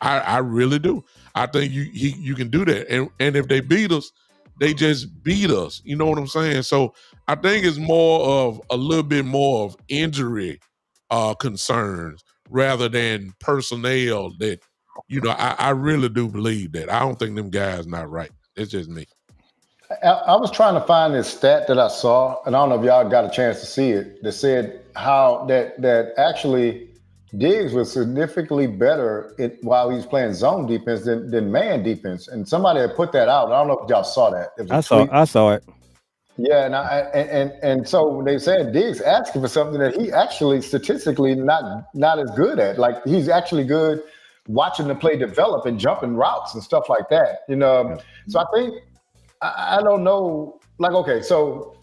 I really do. I think you can do that. And if they beat us, They just beat us. You know what I'm saying? So I think it's more of a little bit more of injury concerns rather than personnel that, I really do believe that. I don't think them guys not right. It's just me. I was trying to find this stat that I saw, and I don't know if y'all got a chance to see it, that said how that actually Diggs was significantly better while he was playing zone defense than man defense. And somebody had put that out. I don't know if y'all saw that. It was I saw it. Yeah, and so they said Diggs asking for something that he actually statistically not as good at. Like he's actually good watching the play develop and jumping routes and stuff like that. So I think I don't know. Like, okay, so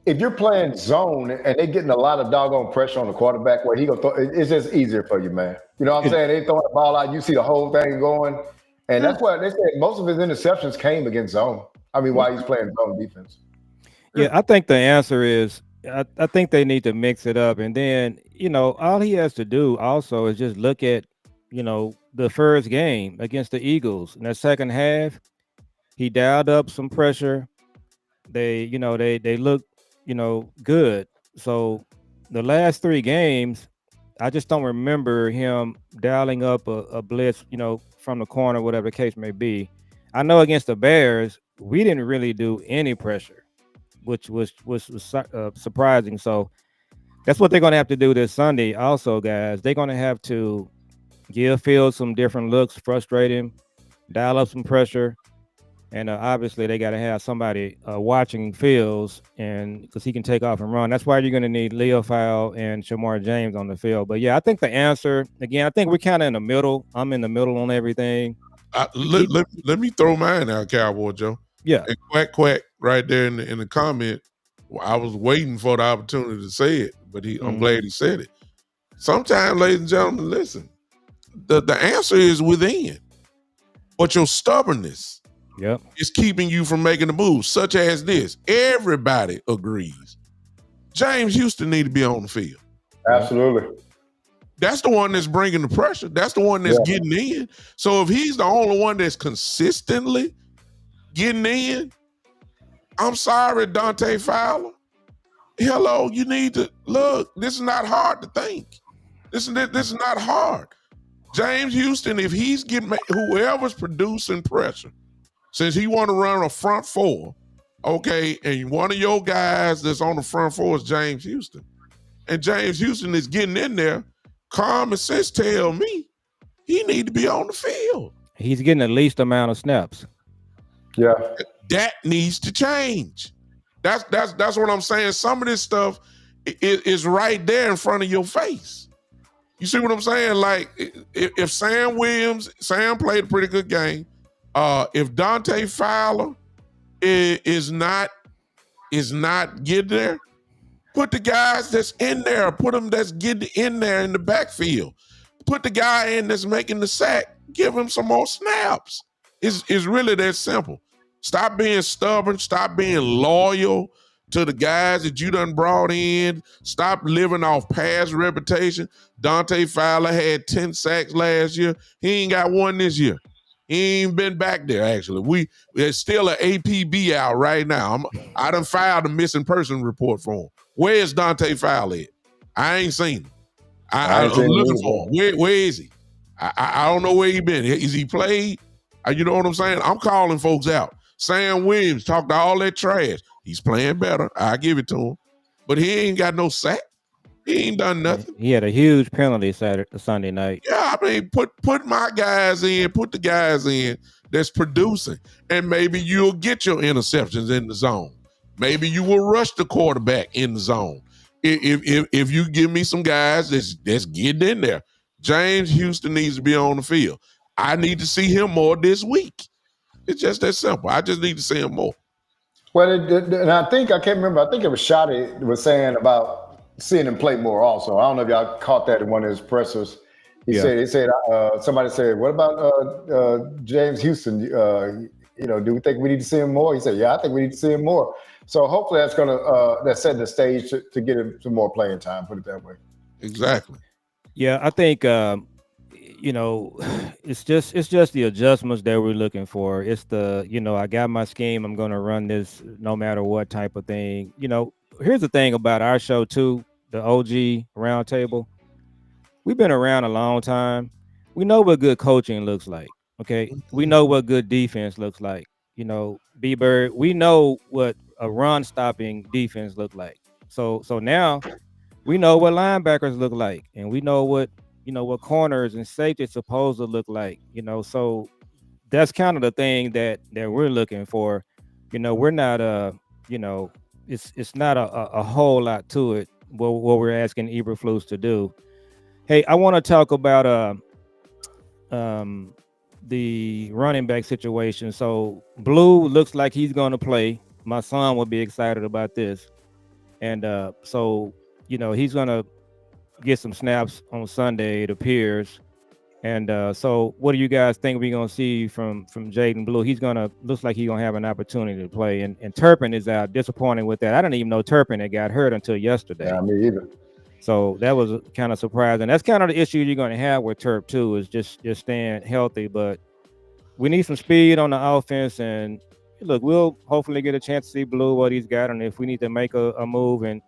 if you're playing zone and they're getting a lot of doggone pressure on the quarterback, where he gonna throw, it's just easier for you, man. You know what I'm saying? They throwing the ball out, you see the whole thing going, and that's why they said most of his interceptions came against zone. I mean, while he's playing zone defense. Yeah, I think the answer is I think they need to mix it up, and then all he has to do also is just look at the first game against the Eagles in that second half. He dialed up some pressure. They look good. So the last three games, I just don't remember him dialing up a blitz, from the corner, whatever the case may be. I know against the Bears, we didn't really do any pressure, which was surprising. So that's what they're going to have to do this Sunday. Also, guys, they're going to have to give Fields some different looks, frustrate him, dial up some pressure. And obviously, they got to have somebody watching Fields, and because he can take off and run. That's why you're going to need Leo Fowle and Shamar James on the field. But yeah, I think the answer again. I think we're kind of in the middle. I'm in the middle on everything. Let me throw mine out, Cowboy Joe. Yeah, and quack right there in the comment. I was waiting for the opportunity to say it, but I'm glad he said it. Sometimes, ladies and gentlemen, listen. The answer is within, but your stubbornness. Yep. It's keeping you from making the move, such as this. Everybody agrees. James Houston need to be on the field. Absolutely. That's the one that's bringing the pressure. That's the one that's getting in. So if he's the only one that's consistently getting in, I'm sorry, Dante Fowler. Hello, you need to look. This is not hard to think. This is not hard. James Houston, if he's getting whoever's producing pressure, since he want to run a front four, okay, and one of your guys that's on the front four is James Houston, and James Houston is getting in there, common sense tell me he need to be on the field. He's getting the least amount of snaps. Yeah. That needs to change. That's what I'm saying. Some of this stuff is right there in front of your face. You see what I'm saying? Like, if Sam played a pretty good game, if Dante Fowler is not getting there, put the guys that's in there, put them that's getting in there in the backfield. Put the guy in that's making the sack, give him some more snaps. It's really that simple. Stop being stubborn, stop being loyal to the guys that you done brought in. Stop living off past reputation. Dante Fowler had 10 sacks last year. He ain't got one this year. He ain't been back there, actually. There's still an APB out right now. I done filed a missing person report for him. Where's Dante Fowler at? I ain't seen him. I'm looking for him. Where is he? I don't know where he been. Is he played? You know what I'm saying? I'm calling folks out. Sam Williams talked all that trash. He's playing better. I give it to him. But he ain't got no sack. He ain't done nothing. He had a huge penalty Sunday night. Yeah, I mean, put my guys in, put the guys in that's producing, and maybe you'll get your interceptions in the zone. Maybe you will rush the quarterback in the zone. If you give me some guys that's getting in there. James Houston needs to be on the field. I need to see him more this week. It's just that simple. I just need to see him more. Well, and I can't remember. I think it was Shotty was saying about seeing him play more also. I don't know if y'all caught that in one of his pressers. He said, somebody said, what about James Houston? Do we think we need to see him more? He said, yeah, I think we need to see him more. So hopefully that's going to that's setting the stage to get him some more playing time, put it that way. Exactly. Yeah, I think, you know, it's just the adjustments that we're looking for. It's the, I got my scheme. I'm going to run this no matter what type of thing. Here's the thing about our show too, the OG Roundtable. We've been around a long time. We know what good coaching looks like. Okay, we know what good defense looks like. B-Bird. We know what a run stopping defense look like. So now we know what linebackers look like, and we know what corners and safety supposed to look like. So that's kind of the thing that we're looking for. We're not it's not a whole lot to it. What we're asking Eberflus to do. Hey, I want to talk about the running back situation. So Blue looks like he's going to play. My son will be excited about this, and so he's going to get some snaps on Sunday, it appears. And so what do you guys think we're going to see from Jaden Blue? Looks like he's going to have an opportunity to play. And Turpin is out, disappointing with that. I didn't even know Turpin had got hurt until yesterday. Yeah, me either. So that was kind of surprising. That's kind of the issue you're going to have with Turp too, is just staying healthy. But we need some speed on the offense. And look, we'll hopefully get a chance to see Blue what he's got. And if we need to make a move and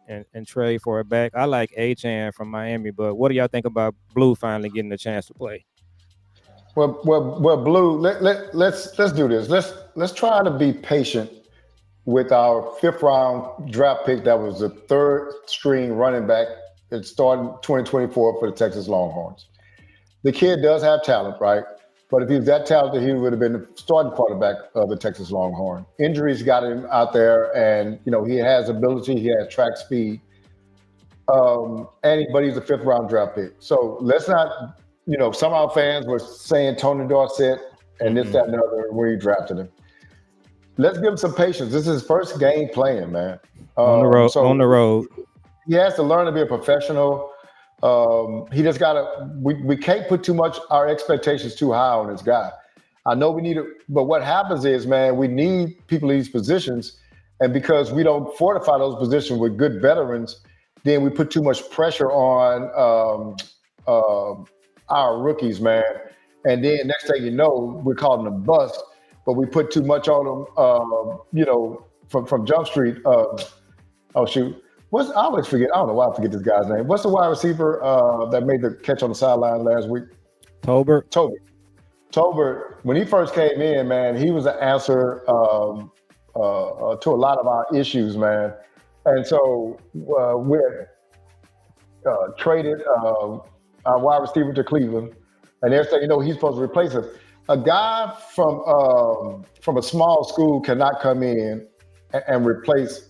trade for a back, I like Achane from Miami. But what do y'all think about Blue finally getting a chance to play? Well, Blue. Let's do this. Let's try to be patient with our 5th round draft pick. That was the 3rd string running back. It started 2024 for the Texas Longhorns. The kid does have talent, right? But if he was that talented, he would have been the starting quarterback of the Texas Longhorn. Injuries got him out there, and he has ability, he has track speed, but he's a 5th round draft pick. So let's not, some of our fans were saying Tony Dorsett and this, that, and the other when he drafted him. Let's give him some patience. This is his first game playing, man. On the road. He has to learn to be a professional. He just gotta. We can't put our expectations too high on this guy. I know we need it, but what happens is, man, we need people in these positions, and because we don't fortify those positions with good veterans, then we put too much pressure on our rookies, man. And then next thing you know, we're calling them bust, but we put too much on them. From Jump Street. Oh shoot. I always forget. I don't know why I forget this guy's name. What's the wide receiver that made the catch on the sideline last week? Tolbert. When he first came in, man, he was an answer to a lot of our issues, man. And so we traded our wide receiver to Cleveland, and they're saying, he's supposed to replace us. A guy from a small school cannot come in and replace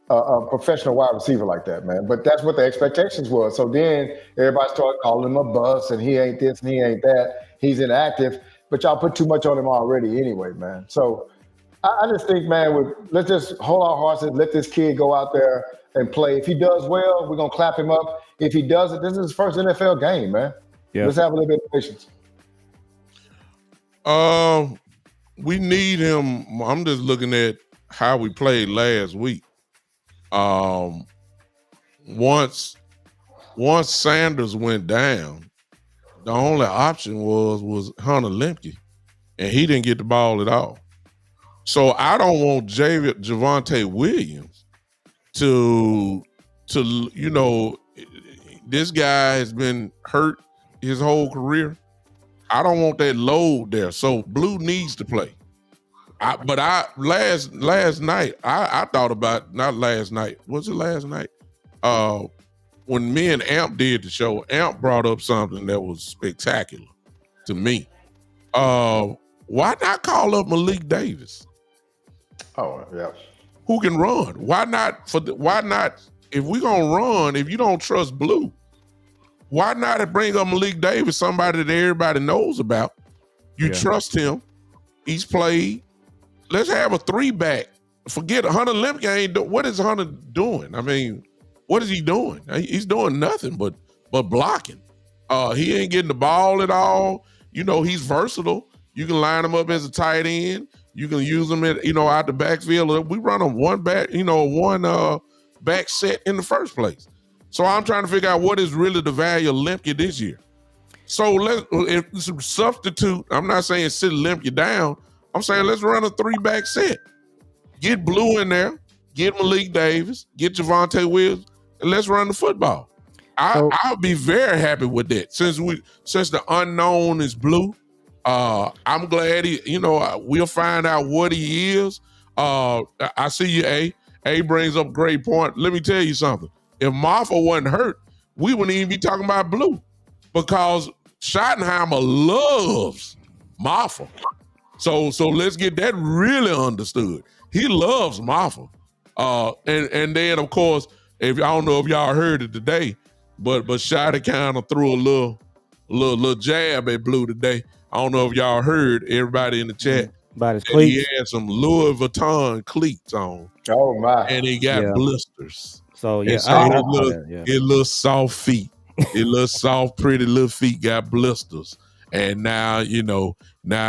a professional wide receiver like that, man. But that's what the expectations were. So then everybody started calling him a bust, and he ain't this and he ain't that. He's inactive, but y'all put too much on him already anyway, man. So I just think, man, let's just hold our horses, let this kid go out there and play. If he does well, we're going to clap him up. If he doesn't, this is his first NFL game, man. Yeah. Let's have a little bit of patience. We need him. I'm just looking at how we played last week. Once Sanders went down, the only option was Hunter Lemke, and he didn't get the ball at all. So I don't want Javonte Williams to this guy has been hurt his whole career. I don't want that load there. So Blue needs to play. But last night, I thought about, not last night, was it last night? When me and Amp did the show, Amp brought up something that was spectacular to me. Why not call up Malik Davis? Oh, yeah. Who can run? Why not, if we're going to run, if you don't trust Blue, why not bring up Malik Davis, somebody that everybody knows about? You trust him. He's played. Let's have a 3-back. Forget Hunter Lemke. What is Hunter doing? I mean, what is he doing? He's doing nothing but blocking. He ain't getting the ball at all. He's versatile. You can line him up as a tight end. You can use him at out the backfield. We run him one back set in the first place. So I'm trying to figure out what is really the value of Lemke this year. So if some substitute, I'm not saying sit limp you down. I'm saying let's run a 3-back set. Get Blue in there, get Malik Davis, get Javonte Williams, and let's run the football. I'll be very happy with that. Since the unknown is Blue, I'm glad we'll find out what he is. I see you, A. A brings up a great point. Let me tell you something. If Marfa wasn't hurt, we wouldn't even be talking about Blue, because Schottenheimer loves Marfa. So let's get that really understood. He loves Marfa. And then of course, I don't know if y'all heard it today, but Shotty kind of threw a little jab at Blue today. I don't know if y'all heard, everybody in the chat, about his cleats. He had some Louis Vuitton cleats on. Oh my! And he got blisters. So yeah, his little soft feet, his little soft, pretty little feet got blisters. And now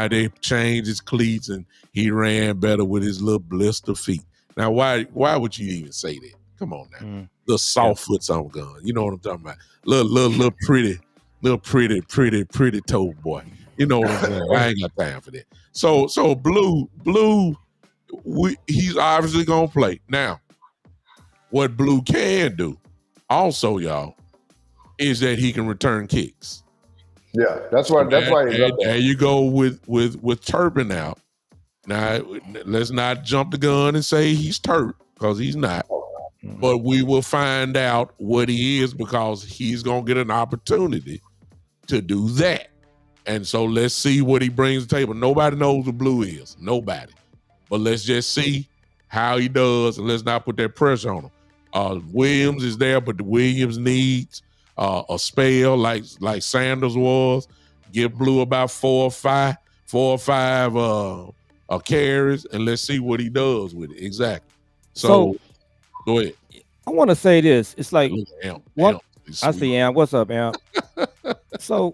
they changed his cleats, and he ran better with his little blister feet. Now, why would you even say that? Come on now, the soft foot's on gun. You know what I'm talking about? Little pretty toe boy. You know what I'm saying? I ain't got time for that. So Blue, he's obviously gonna play. Now, what Blue can do, also, y'all, is that he can return kicks. Yeah, that's why. That's why. There you go with Turpin out. Now, let's not jump the gun and say he's Turp, because he's not. But we will find out what he is, because he's gonna get an opportunity to do that. And so let's see what he brings to the table. Nobody knows what Blue is. Nobody. But let's just see how he does, and let's not put that pressure on him. Williams is there, but the Williams needs a spell like Sanders was. Give Blue about 4 or 5 carries, and let's see what he does with it. Exactly. So go ahead. I want to say this. It's like Amp. I see Amp. What's up, Amp? So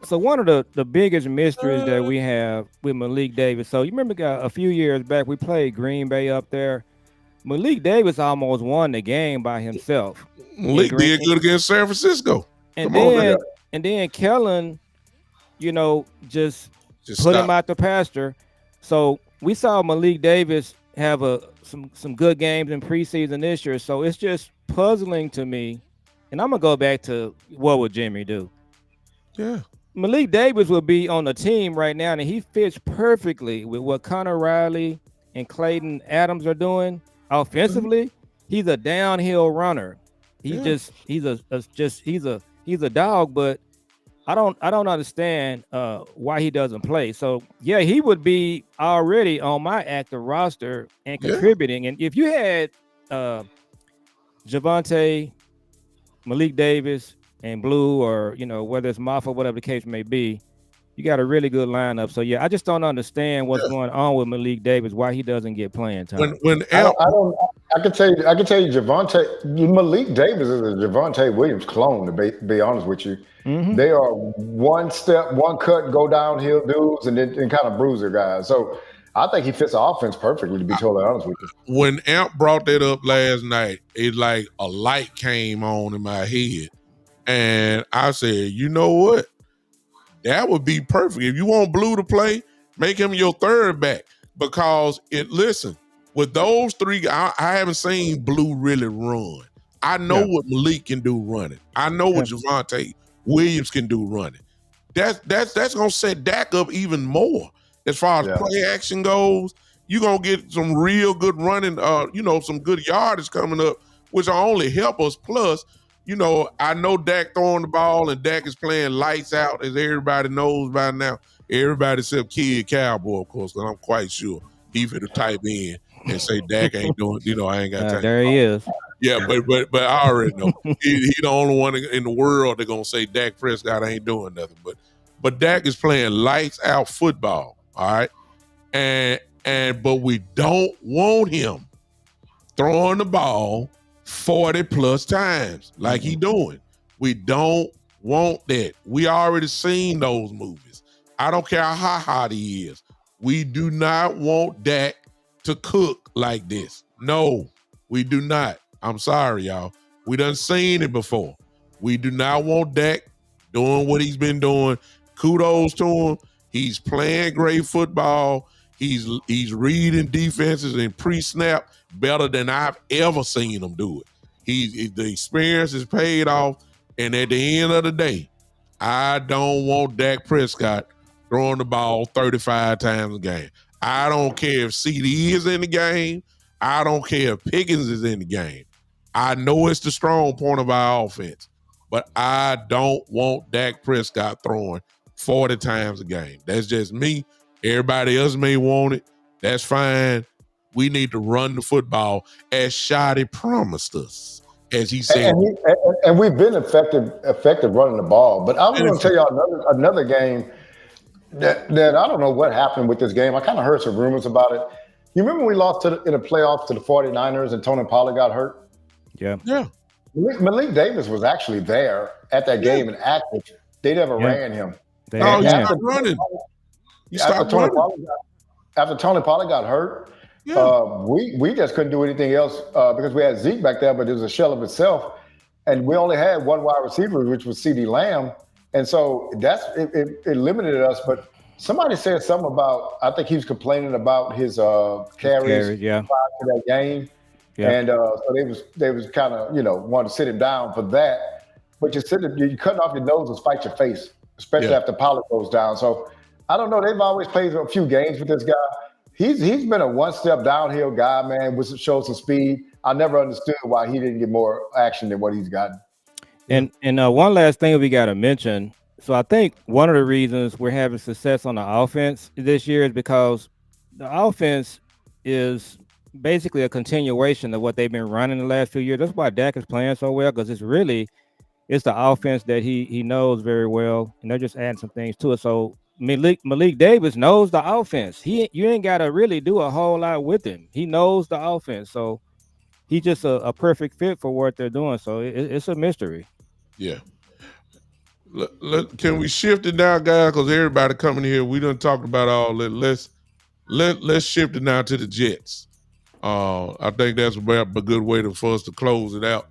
So one of the biggest mysteries that we have with Malik Davis. So you remember a few years back we played Green Bay up there. Malik Davis almost won the game by himself. Malik did good against San Francisco. And then Kellen, just put him out the pasture. So we saw Malik Davis have some good games in preseason this year. So it's just puzzling to me. And I'm gonna go back to what would Jimmy do? Yeah. Malik Davis will be on the team right now, and he fits perfectly with what Connor Riley and Clayton Adams are doing offensively. He's a downhill runner. He's a dog, but I don't understand why he doesn't play. So yeah, he would be already on my active roster and contributing. And if you had Javonte, Malik Davis, and Blue, or whether it's Maffa, whatever the case may be, you got a really good lineup. So yeah, I just don't understand what's going on with Malik Davis, why he doesn't get playing time. I can tell you, Javonte, Malik Davis is a Javonte Williams clone. To be honest with you, they are one step, one cut, go downhill dudes, and kind of bruiser guys. So I think he fits the offense perfectly. To be totally honest with you, when Amp brought that up last night, it like a light came on in my head. And I said, you know what? That would be perfect. If you want Blue to play, make him your third back. Because with those three, I haven't seen Blue really run. I know what Malik can do running. I know what Javonte Williams can do running. That's gonna set Dak up even more as far as play action goes. You're gonna get some real good running, some good yardage coming up, which will only help us. Plus, I know Dak throwing the ball, and Dak is playing lights out, as everybody knows by now. Everybody except Kid Cowboy, of course, because I'm quite sure he finna type in and say Dak ain't doing, I ain't got time. There he is. Yeah, but I already know. he the only one in the world that gonna say Dak Prescott ain't doing nothing. But Dak is playing lights out football, all right? But we don't want him throwing the ball 40 plus times like he doing. We don't want that. We already seen those movies. I don't care how hot he is. We do not want Dak to cook like this. No, we do not. I'm sorry, y'all. We done seen it before. We do not want Dak doing what he's been doing. Kudos to him. He's playing great football. He's reading defenses and pre-snap better than I've ever seen him do it. The experience is paid off, and at the end of the day, I don't want Dak Prescott throwing the ball 35 times a game. I don't care if CD is in the game. I don't care if Pickens is in the game. I know it's the strong point of our offense, but I don't want Dak Prescott throwing 40 times a game. That's just me. Everybody else may want it. That's fine. We need to run the football as Shotty promised us, as he said. And we've been effective running the ball. But I was going to tell y'all another game that I don't know what happened with this game. I kind of heard some rumors about it. You remember when we lost in the playoffs to the 49ers and Tony Pollard got hurt? Yeah. Malik Davis was actually there at that game and active. They never ran him. He stopped running. After Tony Pollard got hurt, we just couldn't do anything else because we had Zeke back there, but it was a shell of itself. And we only had one wide receiver, which was CeeDee Lamb. And so it limited us. But somebody said something about, I think he was complaining about his carries prior to that game. Yeah. And so they was kind of, wanted to sit him down for that. But you're cutting off your nose and spite your face, especially after Pollard goes down. So I don't know. They've always played a few games with this guy. He's been a one-step downhill guy, man, with shows some speed. I never understood why he didn't get more action than what he's gotten. And one last thing we got to mention. So I think one of the reasons we're having success on the offense this year is because the offense is basically a continuation of what they've been running the last few years. That's why Dak is playing so well, because it's the offense that he knows very well, and they're just adding some things to it. So Malik Davis knows the offense. You ain't got to really do a whole lot with him. He knows the offense, so he's just a perfect fit for what they're doing. So it's a mystery. Yeah. Can we shift it now, guys? Because everybody coming here, we done talked about all that. Let's shift it now to the Jets. I think that's a good way for us to close it out.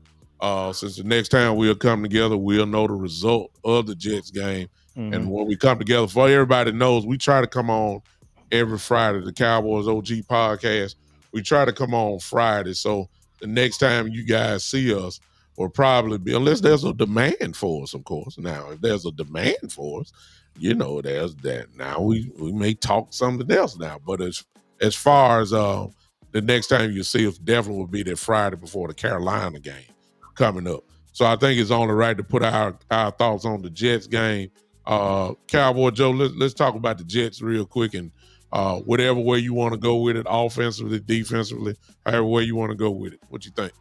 Since the next time we'll come together, we'll know the result of the Jets game. Mm-hmm. And when we come together, for everybody knows, we try to come on every Friday, the Cowboys OG Podcast. We try to come on Friday. So the next time you guys see us will probably be, unless there's a demand for us, of course. Now, if there's a demand for us, there's that. Now we may talk something else now. But as far as the next time you see us, definitely will be that Friday before the Carolina game coming up. So I think it's only right to put our thoughts on the Jets game. Cowboy Joe, let's talk about the Jets real quick, and whatever way you want to go with it, offensively, defensively, however way you want to go with it. What you think?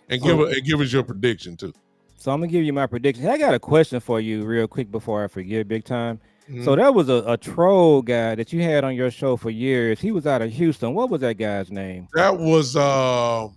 And give us your prediction too. So I'm gonna give you my prediction. Hey, I got a question for you real quick before I forget, big time. Mm-hmm. So there was a troll guy that you had on your show for years. He was out of Houston. What was that guy's name? That was oh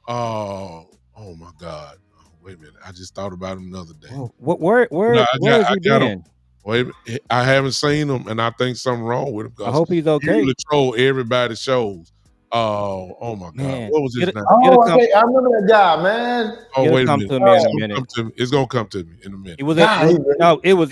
my God. Wait a minute. I just thought about him the other day. Where has he been? Wait, I haven't seen him, and I think something wrong with him. I hope he's okay. He troll everybody's shows. Oh my God. Man. What was his name? I remember that guy, man. Oh, wait a minute. It's gonna come to me in a minute. It was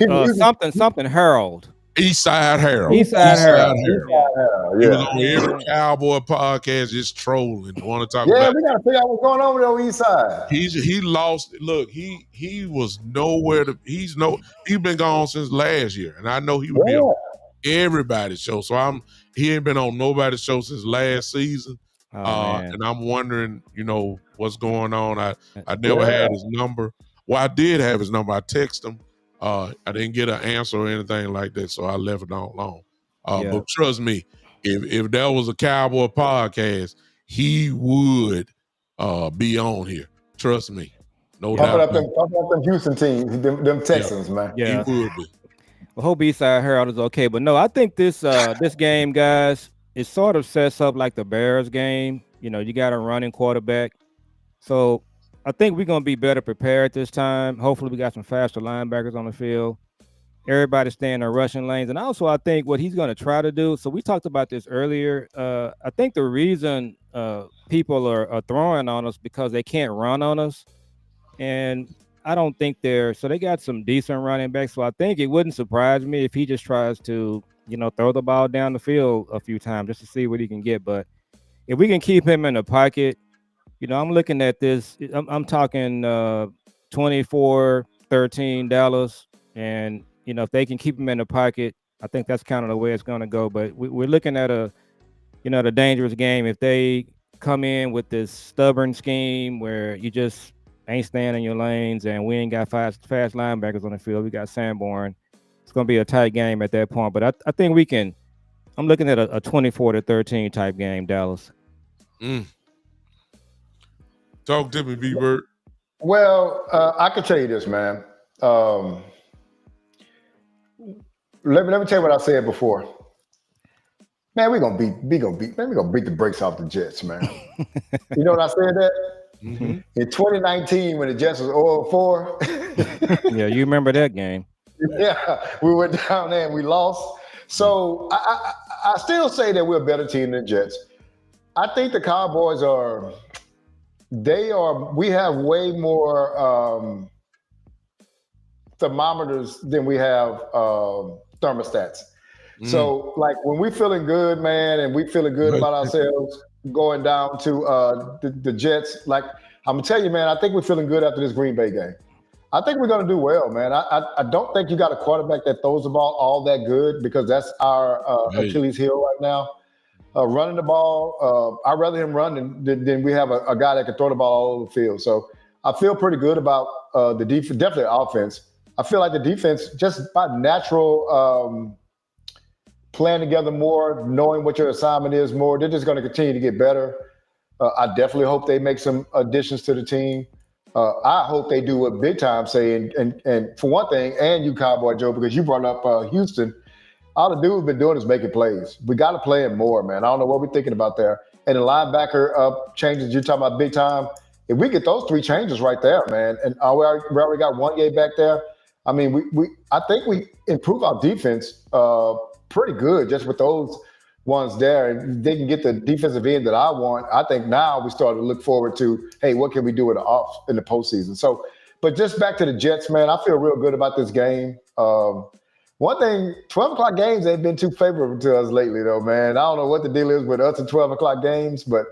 something Harold. Eastside Harold. Eastside Harold. Yeah. He was on every Cowboy podcast just trolling. Want to talk about? Yeah, we gotta figure out what's going on with the East Side. He lost. Look, he was nowhere to. He's been gone since last year, and I know he would be on everybody's show. So he ain't been on nobody's show since last season. And I'm wondering, what's going on. I never had his number. Well, I did have his number. I texted him. I didn't get an answer or anything like that, so I left it alone. But trust me, if there was a Cowboy podcast, he would be on here. Trust me. No doubt. Talking about them Houston teams, them Texans, man. Yeah. He would be. Well, hope Eastside Harold is okay. But no, I think this game, guys, it sort of sets up like the Bears game. You got a running quarterback. So I think we're going to be better prepared this time. Hopefully we got some faster linebackers on the field. Everybody stay in their rushing lanes. And also I think what he's going to try to do, so we talked about this earlier. I think the reason people are throwing on us because they can't run on us. And I don't think so they got some decent running backs. So I think it wouldn't surprise me if he just tries to, throw the ball down the field a few times just to see what he can get. But if we can keep him in the pocket, I'm looking at this. I'm talking 24-13 Dallas. And, if they can keep him in the pocket, I think that's kind of the way it's going to go. But we're looking at the dangerous game. If they come in with this stubborn scheme where you just ain't staying in your lanes and we ain't got fast linebackers on the field, we got Sanborn. It's going to be a tight game at that point. But I think we can. I'm looking at a 24-13 type game, Dallas. Talk to me, B-Bird. Well, I can tell you this, man. Let me tell you what I said before. Man, we're gonna beat the brakes off the Jets, man. You know what I said that? Mm-hmm. In 2019, when the Jets was 0-4. Yeah, you remember that game. Yeah, we went down there and we lost. So I still say that we're a better team than the Jets. I think the Cowboys we have way more thermometers than we have thermostats. So, like, when we feeling good, man, and we feeling good about ourselves going down to the Jets, like, I'm going to tell you, man, I think we're feeling good after this Green Bay game. I think we're going to do well, man. I don't think you got a quarterback that throws the ball all that good because that's our Achilles heel right now. Running the ball, I'd rather him run than we have a guy that can throw the ball all over the field. So I feel pretty good about the defense, definitely offense. I feel like the defense, just by natural playing together more, knowing what your assignment is more, they're just going to continue to get better. I definitely hope they make some additions to the team. I hope they do what Big Time say, and for one thing, and you, Cowboy Joe, because you brought up Houston, all the dude's been doing is making plays. We got to play him more, man. I don't know what we're thinking about there. And the linebacker changes, you're talking about Big Time. If we get those three changes right there, man, and we already got one game back there, I mean, I think we improve our defense pretty good just with those ones there. And they can get the defensive end that I want. I think now we start to look forward to, hey, what can we do in the postseason? So, but just back to the Jets, man, I feel real good about this game. One thing, 12 o'clock games ain't been too favorable to us lately, though, man. I don't know what the deal is with us and 12 o'clock games, but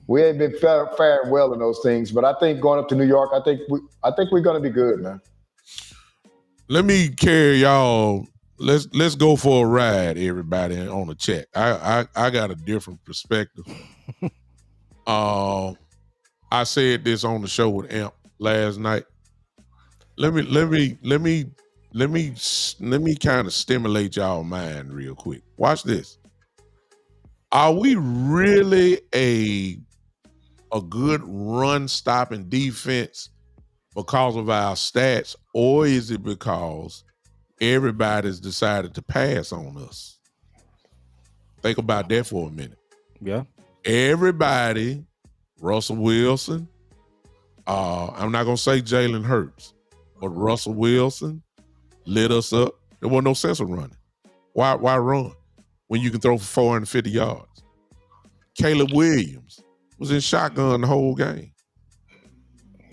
we ain't been faring well in those things. But I think going up to New York, I think we're going to be good, man. Let me carry y'all. Let's go for a ride, everybody, on the chat. I got a different perspective. I said this on the show with Amp last night. Let me kind of stimulate y'all mind real quick. Watch this. Are we really a good run stopping defense because of our stats, or is it because everybody's decided to pass on us? Think about that for a minute. Yeah. Everybody, Russell Wilson, I'm not going to say Jalen Hurts, but Russell Wilson lit us up. There wasn't no sense of running. Why run when you can throw for 450 yards? Caleb Williams was in shotgun the whole game.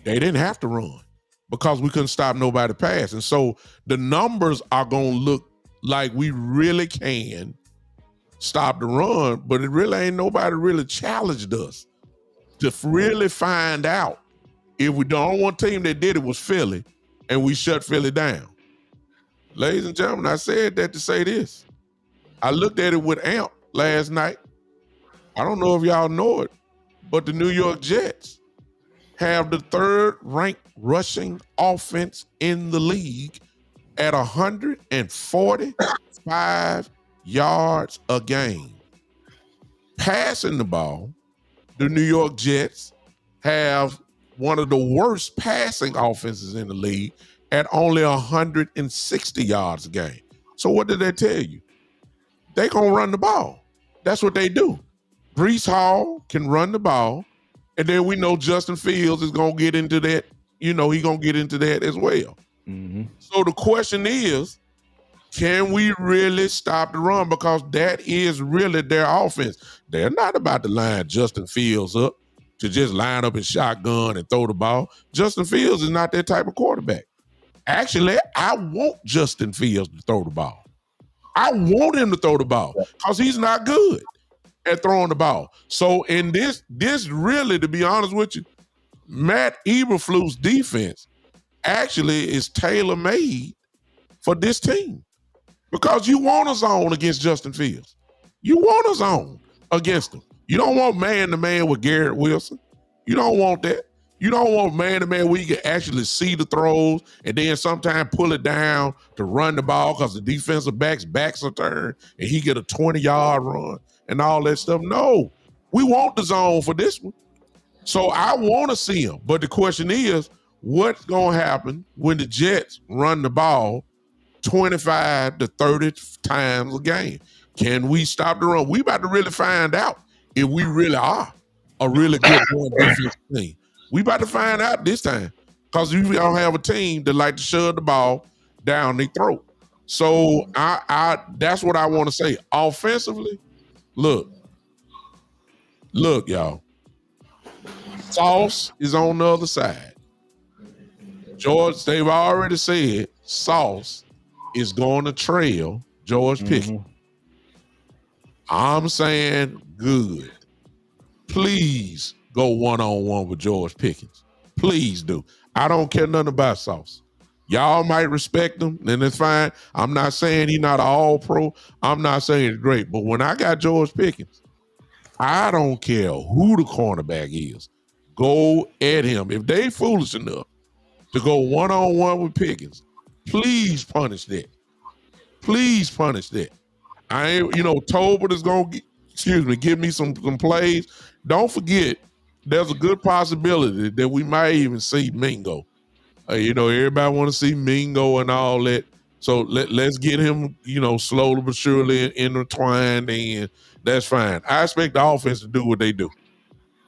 They didn't have to run because we couldn't stop nobody passing. So the numbers are going to look like we really can stop the run, but it really ain't nobody really challenged us to really find out. If we don't, one team that did it was Philly, and we shut Philly down. Ladies and gentlemen, I said that to say this. I looked at it with Amp last night. I don't know if y'all know it, but the New York Jets have the third ranked rushing offense in the league at 145 yards a game. Passing the ball, the New York Jets have one of the worst passing offenses in the league at only 160 yards a game. So what did that tell you? They gonna run the ball. That's what they do. Breece Hall can run the ball, and then we know Justin Fields is gonna get into that. He gonna get into that as well. Mm-hmm. So the question is, can we really stop the run? Because that is really their offense. They're not about to line Justin Fields up. to just line up in shotgun and throw the ball. Justin Fields is not that type of quarterback. Actually, I want Justin Fields to throw the ball. I want him to throw the ball because he's not good at throwing the ball. So in this really, to be honest with you, Matt Eberflus defense actually is tailor-made for this team because you want a zone against Justin Fields. You want a zone against him. You don't want man-to-man with Garrett Wilson. You don't want that. You don't want man-to-man where you can actually see the throws and then sometimes pull it down to run the ball because the defensive backs are turned and he get a 20-yard run and all that stuff. No, we want the zone for this one. So I want to see him. But the question is, what's going to happen when the Jets run the ball 25 to 30 times a game? Can we stop the run? We about to really find out if we really are a really good run defense team. We about to find out this time because we don't have a team that like to shove the ball down their throat. So I that's what I want to say. Offensively, look, y'all. Sauce is on the other side. George, they've already said Sauce is going to trail George Pickens. I'm saying good. Please go one-on-one with George Pickens. Please do. I don't care nothing about Sauce. Y'all might respect him, and it's fine. I'm not saying he's not an all-pro. I'm not saying it's great. But when I got George Pickens, I don't care who the cornerback is. Go at him. If they foolish enough to go one-on-one with Pickens, please punish that. Please punish that. I ain't, Tolbert is going to give me some plays. Don't forget, there's a good possibility that we might even see Mingo. Everybody want to see Mingo and all that. So let's get him, slowly but surely intertwined, and that's fine. I expect the offense to do what they do.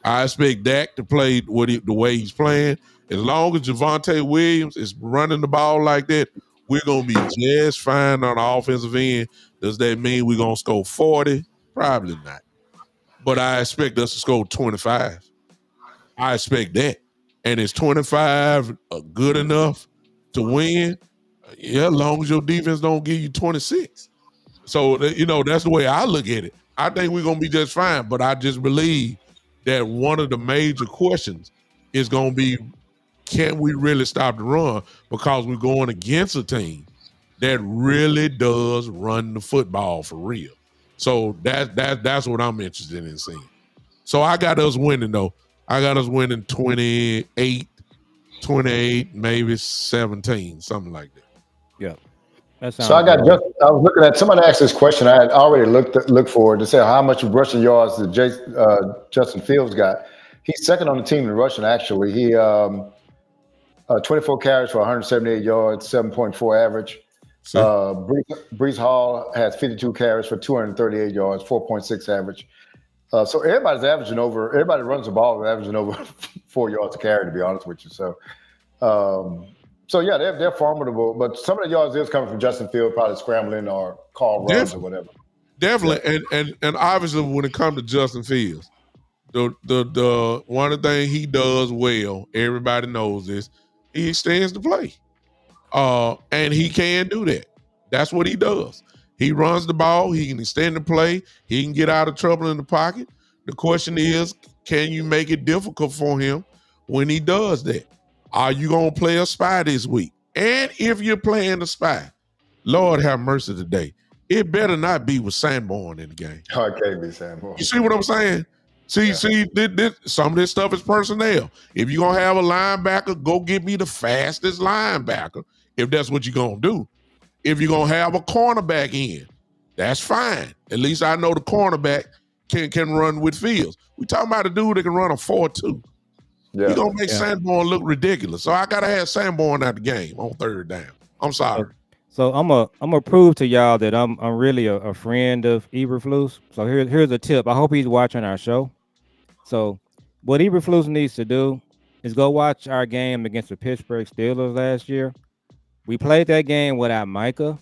I expect Dak to play the way he's playing. As long as Javonte Williams is running the ball like that, we're going to be just fine on the offensive end. Does that mean we're going to score 40? Probably not. But I expect us to score 25. I expect that. And is 25 good enough to win? Yeah, as long as your defense don't give you 26. So, that's the way I look at it. I think we're going to be just fine. But I just believe that one of the major questions is going to be, can we really stop the run? Because we're going against a team that really does run the football for real. So that's what I'm interested in seeing. So I got us winning, though. I got us winning 28, maybe 17, something like that. Yeah. So I was looking at, somebody asked this question. I had already looked forward to say how much rushing yards did Justin Fields got. He's second on the team in rushing, actually. He 24 carries for 178 yards, 7.4 average. Breece Hall has 52 carries for 238 yards, 4.6 average. So everybody runs the ball averaging over 4 yards a carry, to be honest with you. So yeah, they're formidable, but some of the yards is coming from Justin Fields, probably scrambling or call runs or whatever. Definitely, yeah. and obviously when it comes to Justin Fields, the one of the things he does well, everybody knows this, he extends the play. And he can do that. That's what he does. He runs the ball. He can extend the play. He can get out of trouble in the pocket. The question is, can you make it difficult for him when he does that? Are you going to play a spy this week? And if you're playing a spy, Lord have mercy today, it better not be with Sanborn in the game. Oh, it can't be Sanborn. You see what I'm saying? See, some of this stuff is personnel. If you're going to have a linebacker, go get me the fastest linebacker, if that's what you're going to do. If you're going to have a cornerback in, that's fine. At least I know the cornerback can run with Fields. We talking about a dude that can run a 4.2. Yeah. You're going to make Sanborn look ridiculous. So I got to have Sanborn out the game on third down. I'm sorry. So I'm a prove to y'all that I'm really a friend of Eberflus. So here's a tip. I hope he's watching our show. So what Eberflus needs to do is go watch our game against the Pittsburgh Steelers last year. We played that game without Micah,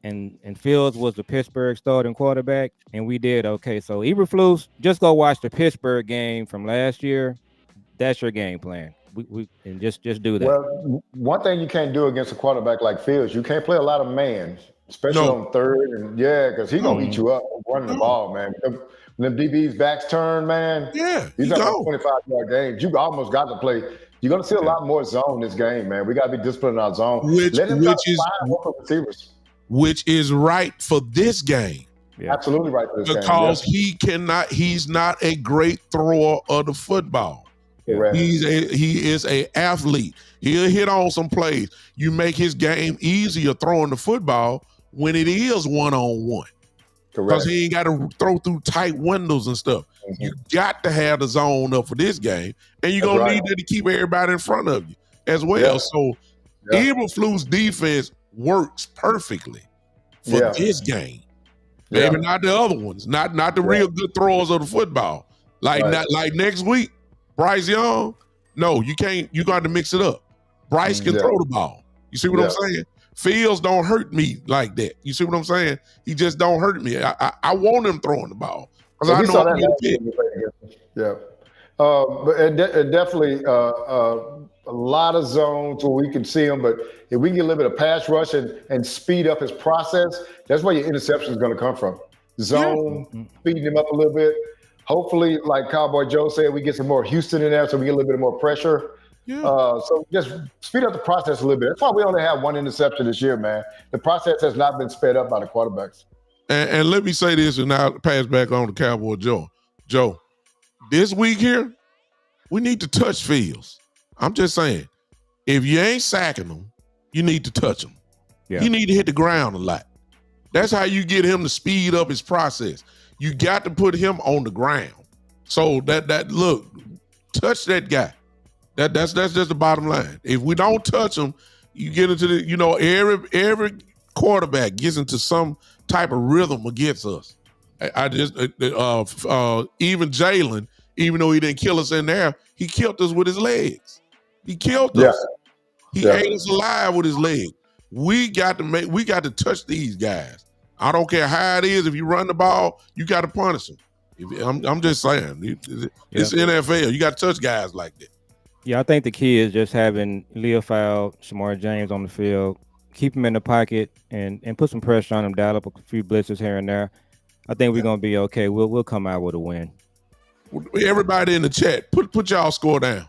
and Fields was the Pittsburgh starting quarterback, and we did okay. So Eberflus, just go watch the Pittsburgh game from last year that's your game plan. We and just do that. Well, one thing you can't do against a quarterback like Fields, you can't play a lot of man, especially No, on third. And yeah, because he's gonna eat Mhm. you up running the no. ball, man. When the DB's backs turn, man, Yeah, you're he talking about go. 25-yard games. You almost got to play. You're gonna see a lot more zone this game, man. We gotta be disciplined in our zone. Which Let him try to which is find open receivers. which is right for this game. Yeah. Absolutely right for this game. Because Yes. he's not a great thrower of the football. Correct. He is a athlete. He'll hit on some plays. You make his game easier throwing the football when it is one-on-one. Because Correct. he ain't got to throw through tight windows and stuff. You got to have the zone up for this game, and you're That's gonna right. need that to keep everybody in front of you as well. Yeah. So Yeah. Eberflus defense works perfectly for Yeah. this game. Yeah. Maybe not the other ones, not the real good throwers of the football. Like Right. not like next week, Bryce Young. No, you can't. You got to mix it up. Bryce can Yeah. throw the ball. You see what I'm Yeah. saying? Fields don't hurt me like that. You see what I'm saying? He just don't hurt me. I want him throwing the ball because I We know saw I'm that gonna last get year picked. when we played against them. Yeah. But it definitely a lot of zones where we can see him. But if we can get a little bit of pass rush and speed up his process, that's where your interception is going to come from. Zone, speeding him up a little bit. Hopefully, like Cowboy Joe said, we get some more Houston in there so we get a little bit more pressure. Yeah. So just speed up the process a little bit. That's why we only have one interception this year, man. The process has not been sped up by the quarterbacks. And let me say this, and I'll pass back on to Cowboy Joe. Joe, this week here, we need to touch Fields. I'm just saying, if you ain't sacking him, you need to touch him. Yeah. He need to hit the ground a lot. That's how you get him to speed up his process. You got to put him on the ground. So that look, touch that guy. That's just the bottom line. If we don't touch him, you get into the, every quarterback gets into some type of rhythm against us. I just even Jalen, even though he didn't kill us in there, he killed us with his legs. He killed us. He ate us alive with his leg. We got to touch these guys. I don't care how it is. If you run the ball, you got to punish them. I'm just saying, it's NFL. You got to touch guys like that. Yeah, I think the key is just having Leofold, Shamar James on the field, keep him in the pocket, and put some pressure on him, dial up a few blitzes here and there. I think we're gonna be okay. We'll come out with a win. Everybody in the chat, put y'all score down.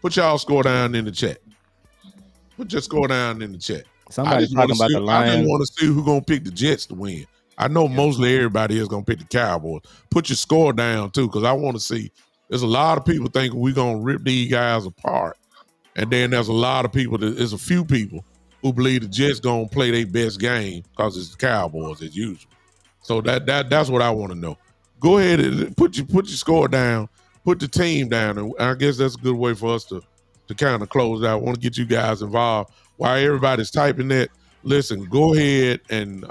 Put y'all score down in the chat. Put your score down in the chat. Somebody's talking about the I just Lions. want to see who's gonna pick the Jets to win. I know mostly everybody is gonna pick the Cowboys. Put your score down too, because I want to see. There's a lot of people thinking we're gonna rip these guys apart, and then there's a lot of people. There's a few people who believe the Jets gonna play their best game because it's the Cowboys as usual. So that's what I want to know. Go ahead and put your score down, put the team down, and I guess that's a good way for us to kind of close out. I want to get you guys involved while everybody's typing that. Listen, go ahead and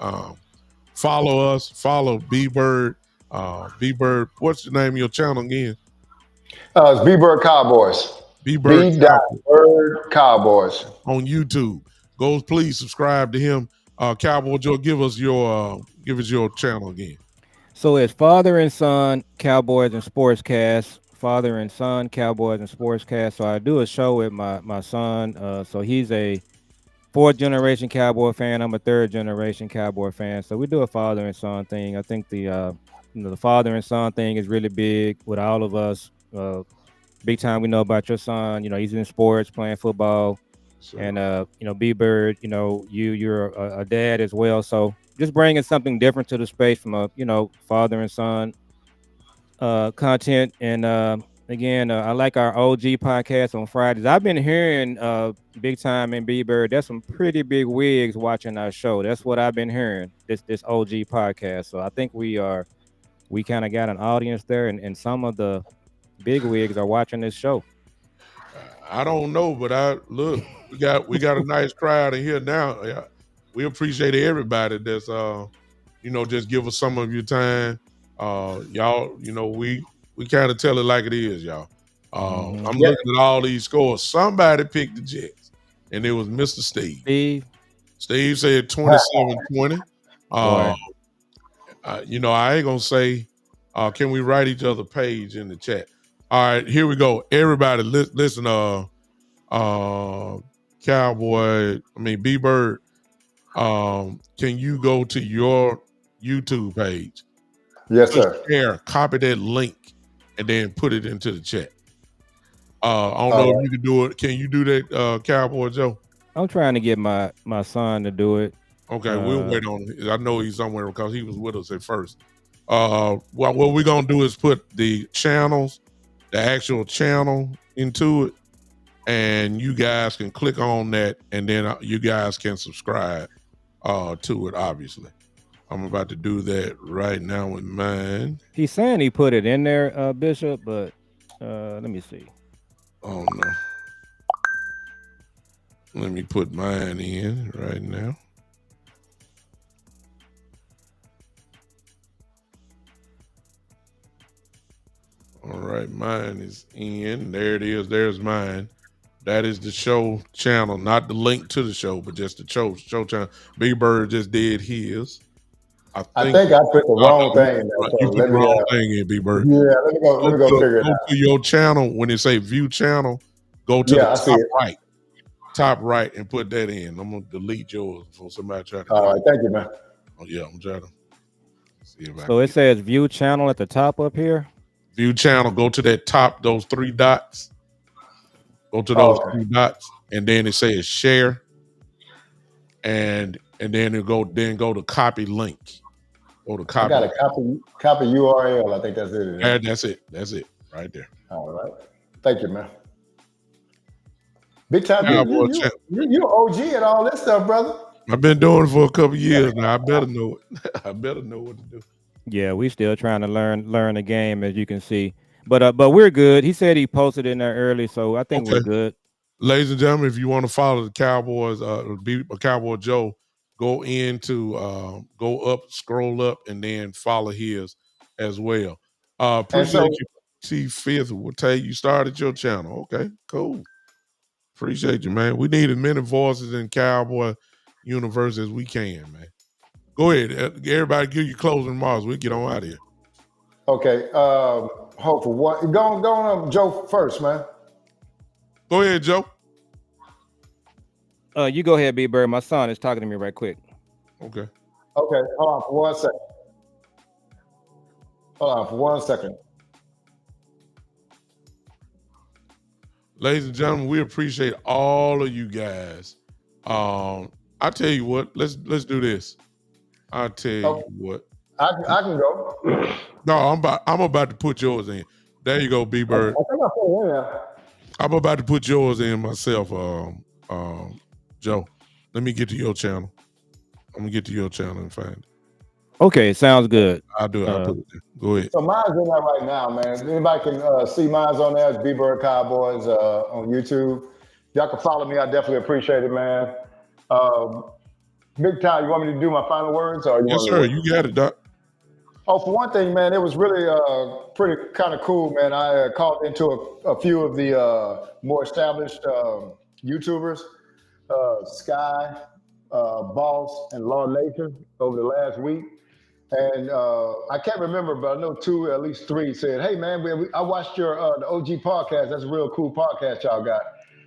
follow us. Follow B-Bird. B-Bird, what's the name of your channel again? It's B-Bird Cowboys. B-Bird B-Bird Cowboys. on YouTube. Go, please subscribe to him. Cowboy Joe, give us your channel again. So it's Father and Son Cowboys and Sportscast. Father and Son Cowboys and Sportscast. So I do a show with my son. So he's a 4th generation Cowboy fan. I'm a 3rd generation Cowboy fan. So we do a father and son thing. I think the father and son thing is really big with all of us. Big time. We know about your son. He's in sports, playing football, and B-Bird. You're a dad as well. So just bringing something different to the space from a father and son content. And again, I like our OG podcast on Fridays. I've been hearing big time in B-Bird. There's some pretty big wigs watching our show. That's what I've been hearing. This OG podcast. So I think we kind of got an audience there, and some of the big wigs are watching this show. I don't know, but we got a nice crowd in here now. We appreciate everybody that's just give us some of your time. Y'all, we kind of tell it like it is, y'all. I'm looking at all these scores. Somebody picked the Jets, and it was Mr. Steve. Steve said 27-20. I ain't gonna say, can we write each other page in the chat? All right, here we go. Everybody, listen. B-Bird. Can you go to your YouTube page? Yes, sir. Share, copy that link, and then put it into the chat. I don't know if you can do it. Can you do that, Cowboy Joe? I'm trying to get my son to do it. Okay, we'll wait on it. I know he's somewhere because he was with us at first. What we're gonna do is put the channels, the actual channel into it, and you guys can click on that, and then you guys can subscribe to it. Obviously, I'm about to do that right now with mine. He's saying he put it in there, Bishop, but let me see. Oh no. Let me put mine in right now. All right, mine is in. There it is. There's mine. That is the show channel, not the link to the show, but just the show channel. B-Bird just did his. I think I put the wrong thing in there. You put the wrong thing in, B-Bird. Yeah, let me go figure it out. Go to your channel. When it say view channel, go to the top right, and put that in. I'm gonna delete yours before somebody try to. All right, thank you, man. Oh yeah, I'm trying to see if So it says view channel at the top up here. View channel. Go to that top, those three dots. Go to those three dots, and then it says share, and then go to copy link. Go to copy. I got a copy URL. I think that's it. That's it right there. All right. Thank you, man. Big time. You're OG at all this stuff, brother. I've been doing it for a couple years now. I better know it. I better know what to do. Yeah, we still trying to learn the game, as you can see. But we're good. He said he posted in there early, so I think we're good. Ladies and gentlemen, if you want to follow the Cowboys, be a Cowboy Joe, go scroll up, and then follow his as well. Appreciate you, T5th. Will tell you started your channel. Okay, cool. Appreciate you, man. We need as many voices in Cowboy universe as we can, man. Go ahead. Everybody give your closing remarks. We'll get on out of here. Okay. Hope for what? Go on, Joe first, man. Go ahead, Joe. You go ahead, B-Bird. My son is talking to me right quick. Okay. Okay. Hold on for 1 second. Ladies and gentlemen, we appreciate all of you guys. I tell you what, let's do this. I'll tell you what. I can go. No, I'm about to put yours in. There you go, B-Bird. I think I put it in there. I'm about to put yours in myself, Joe. Let me get to your channel. I'm gonna get to your channel and find it. Okay, sounds good. I'll do it. I'll put it there. Go ahead. So mine's in there right now, man. Anybody can see mine's on there. It's B-Bird Cowboys on YouTube. Y'all can follow me. I definitely appreciate it, man. Big Ty, you want me to do my final words? Or yes, sir. You got it, Doc. Oh, for one thing, man, it was really pretty kind of cool, man. I caught into a few of the more established YouTubers, Sky, Boss, and Law Nation over the last week. And I can't remember, but I know at least three said, hey, man, I watched your the OG podcast. That's a real cool podcast y'all got.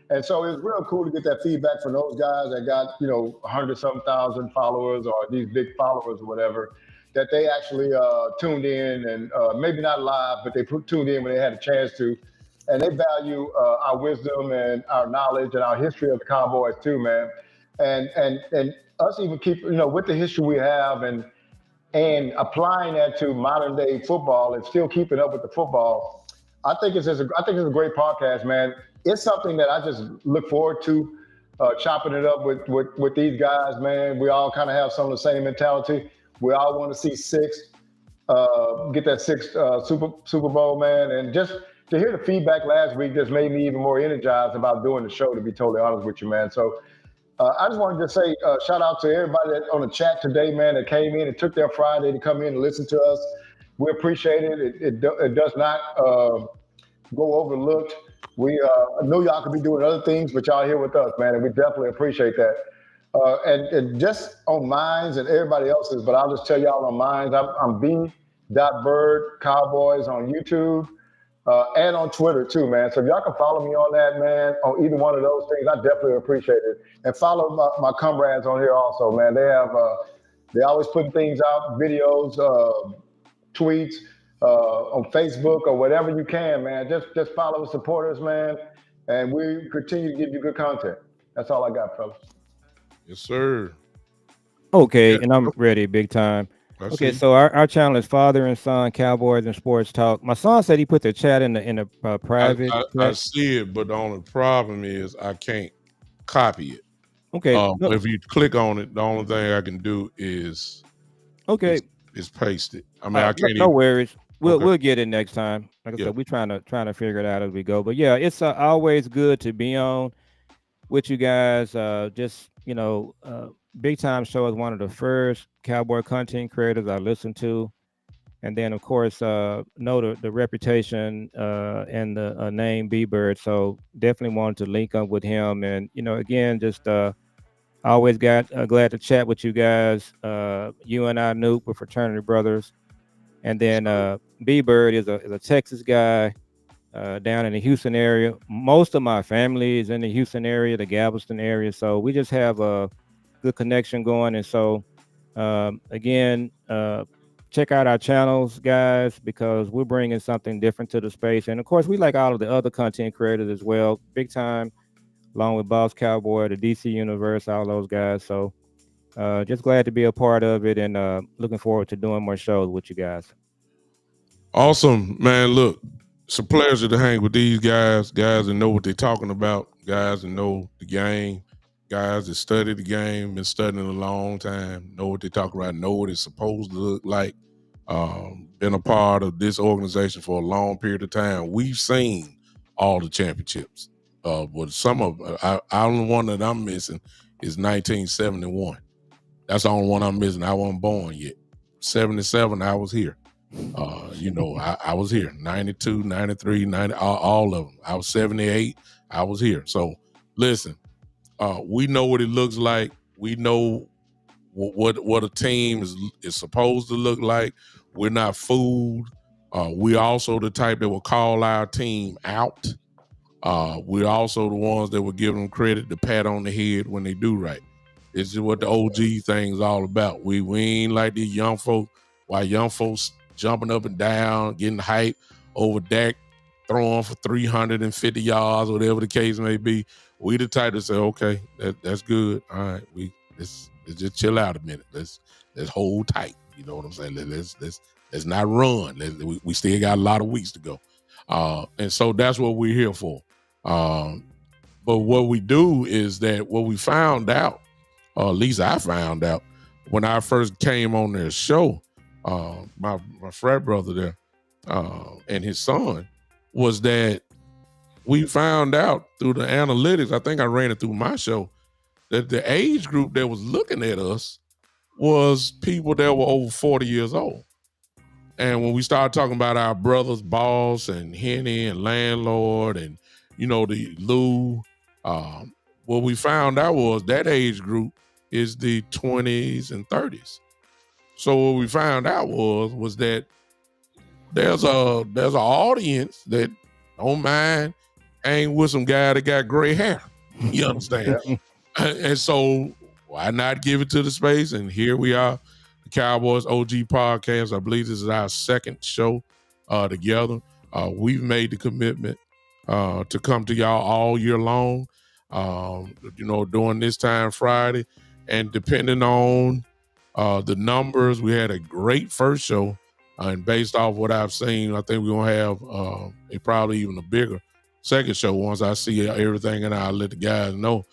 And so it was real cool to get that feedback from those guys that got, 100-something thousand followers or these big followers or whatever, that they actually tuned in and maybe not live, but they tuned in when they had a chance to. And they value our wisdom and our knowledge and our history of the Cowboys too, man. And us even keep, with the history we have and applying that to modern day football and still keeping up with the football. I think it's a great podcast, man. It's something that I just look forward to, chopping it up with these guys, man. We all kind of have some of the same mentality. We all want to see get that sixth Super Bowl, man. And just to hear the feedback last week just made me even more energized about doing the show, to be totally honest with you, man. So I just wanted to say shout out to everybody on the chat today, man, that came in and took their Friday to come in and listen to us. We appreciate it. It does not go overlooked. We know y'all could be doing other things, but y'all here with us, man, and we definitely appreciate that. And just on mine's and everybody else's, but I'll just tell y'all on mine's. I'm B.Bird Cowboys on YouTube. and on Twitter too, man. So if y'all can follow me on that, man, on either one of those things, I definitely appreciate it. And follow my comrades on here also, man. They have they always putting things out, videos, tweets on Facebook or whatever you can, man. Just follow and support us, man. And we continue to give you good content. That's all I got, fellas. Yes, sir. Okay, Yeah. and I'm ready, big time. I Okay, see. so our channel is Father and Son Cowboys and Sports Talk. My son said he put the chat in the private. I see it, but the only problem is I can't copy it. Okay, If you click on it, the only thing I can do is okay. is paste it. I mean, I can't No even. worries. Okay. We'll get it next time. Like I Yeah. said, we're trying to figure it out as we go. But yeah, it's always good to be on with you guys. Just big time show is one of the first cowboy content creators I listened to, and then of course know the reputation and the name B Bird. So definitely wanted to link up with him, and again, just always got glad to chat with you guys. You and I, Nuke, we're fraternity brothers. And then B Bird is a Texas guy down in the Houston area. Most of my family is in the Houston area, the Galveston area. So we just have a good connection going. And so again, check out our channels, guys, because we're bringing something different to the space. And of course, we like all of the other content creators as well, big time, along with Boss Cowboy, the DC Universe, all those guys. So just glad to be a part of it, and looking forward to doing more shows with you guys. Awesome, man. Look, it's a pleasure to hang with these guys that know what they're talking about, guys that know the game, guys that study the game, been studying a long time, know what they're talking about, know what it's supposed to look like. Been a part of this organization for a long period of time. We've seen all the championships. But some of the only one that I'm missing is 1971. That's the only one I'm missing. I wasn't born yet. 77, I was here. I was here. 92, 93, 90, all of them. I was 78. I was here. So listen, we know what it looks like. We know what a team is supposed to look like. We're not fooled. We're also the type that will call our team out. We're also the ones that will give them credit, the pat on the head when they do right. This is what the OG thing is all about. We ain't like these young folks. While young folks jumping up and down, getting hype over Dak throwing for 350 yards, whatever the case may be, we the type to say, okay, that's good. All right, let's just chill out a minute. Let's hold tight. You know what I'm saying? Let's not run. We still got a lot of weeks to go. And so that's what we're here for. But what we do is that what we found out, or at least I found out when I first came on their show, my frat brother there and his son, was that we found out through the analytics, I think I ran it through my show, that the age group that was looking at us was people that were over 40 years old. And when we started talking about our brothers, Boss and Henny and Landlord and, the Lou, what we found out was that age group is the 20s and 30s. So what we found out was that there's an audience that don't mind hang with some guy that got gray hair. You understand? And so why not give it to the space? And here we are, the Cowboys OG Podcast. I believe this is our second show together. We've made the commitment to come to y'all all year long, during this time Friday. And depending on the numbers, we had a great first show. And based off what I've seen, I think we're going to have probably even a bigger second show once I see everything, and I'll let the guys know.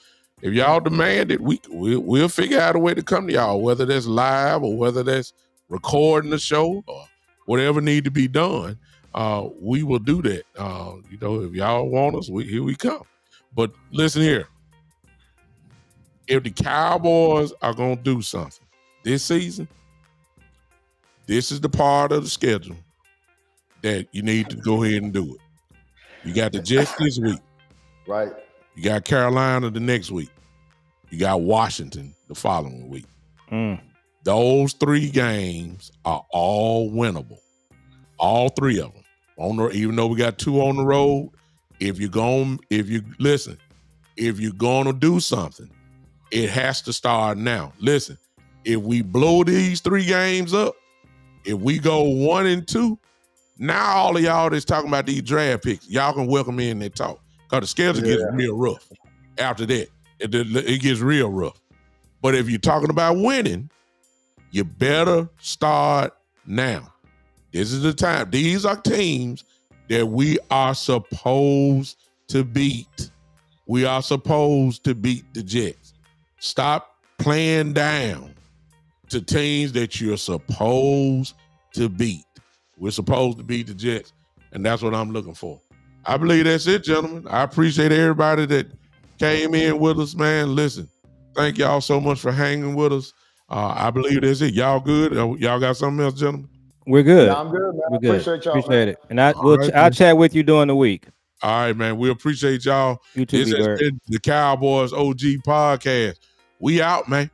If y'all demand it, we'll figure out a way to come to y'all, whether that's live or whether that's recording the show or whatever need to be done. We will do that. If y'all want us, here we come. But listen here. If the Cowboys are going to do something this season, this is the part of the schedule that you need to go ahead and do it. You got the Jets this week. Right. You got Carolina the next week. You got Washington the following week. Those 3 games are all winnable. All 3 of them. Even though we got 2 on the road, if you're gonna do something, it has to start now. Listen, if we blow these 3 games up, if we go 1-2, now all of y'all that's talking about these draft picks, y'all can welcome in that talk. Because the schedule gets real rough. After that, it gets real rough. But if you're talking about winning, you better start now. This is the time. These are teams that we are supposed to beat. We are supposed to beat the Jets. Stop playing down to teams that you're supposed to beat. We're supposed to beat the Jets, and that's what I'm looking for. I believe that's it, gentlemen. I appreciate everybody that came in with us, man. Listen, thank y'all so much for hanging with us. I believe that's it. Y'all good? Y'all got something else, gentlemen? We're good. Yeah, I'm good, man. We're good. Appreciate y'all. Appreciate it. And Right, I'll chat with you during the week. All right, man. We appreciate y'all. You too, This has been the Cowboys OG Podcast. We out, man.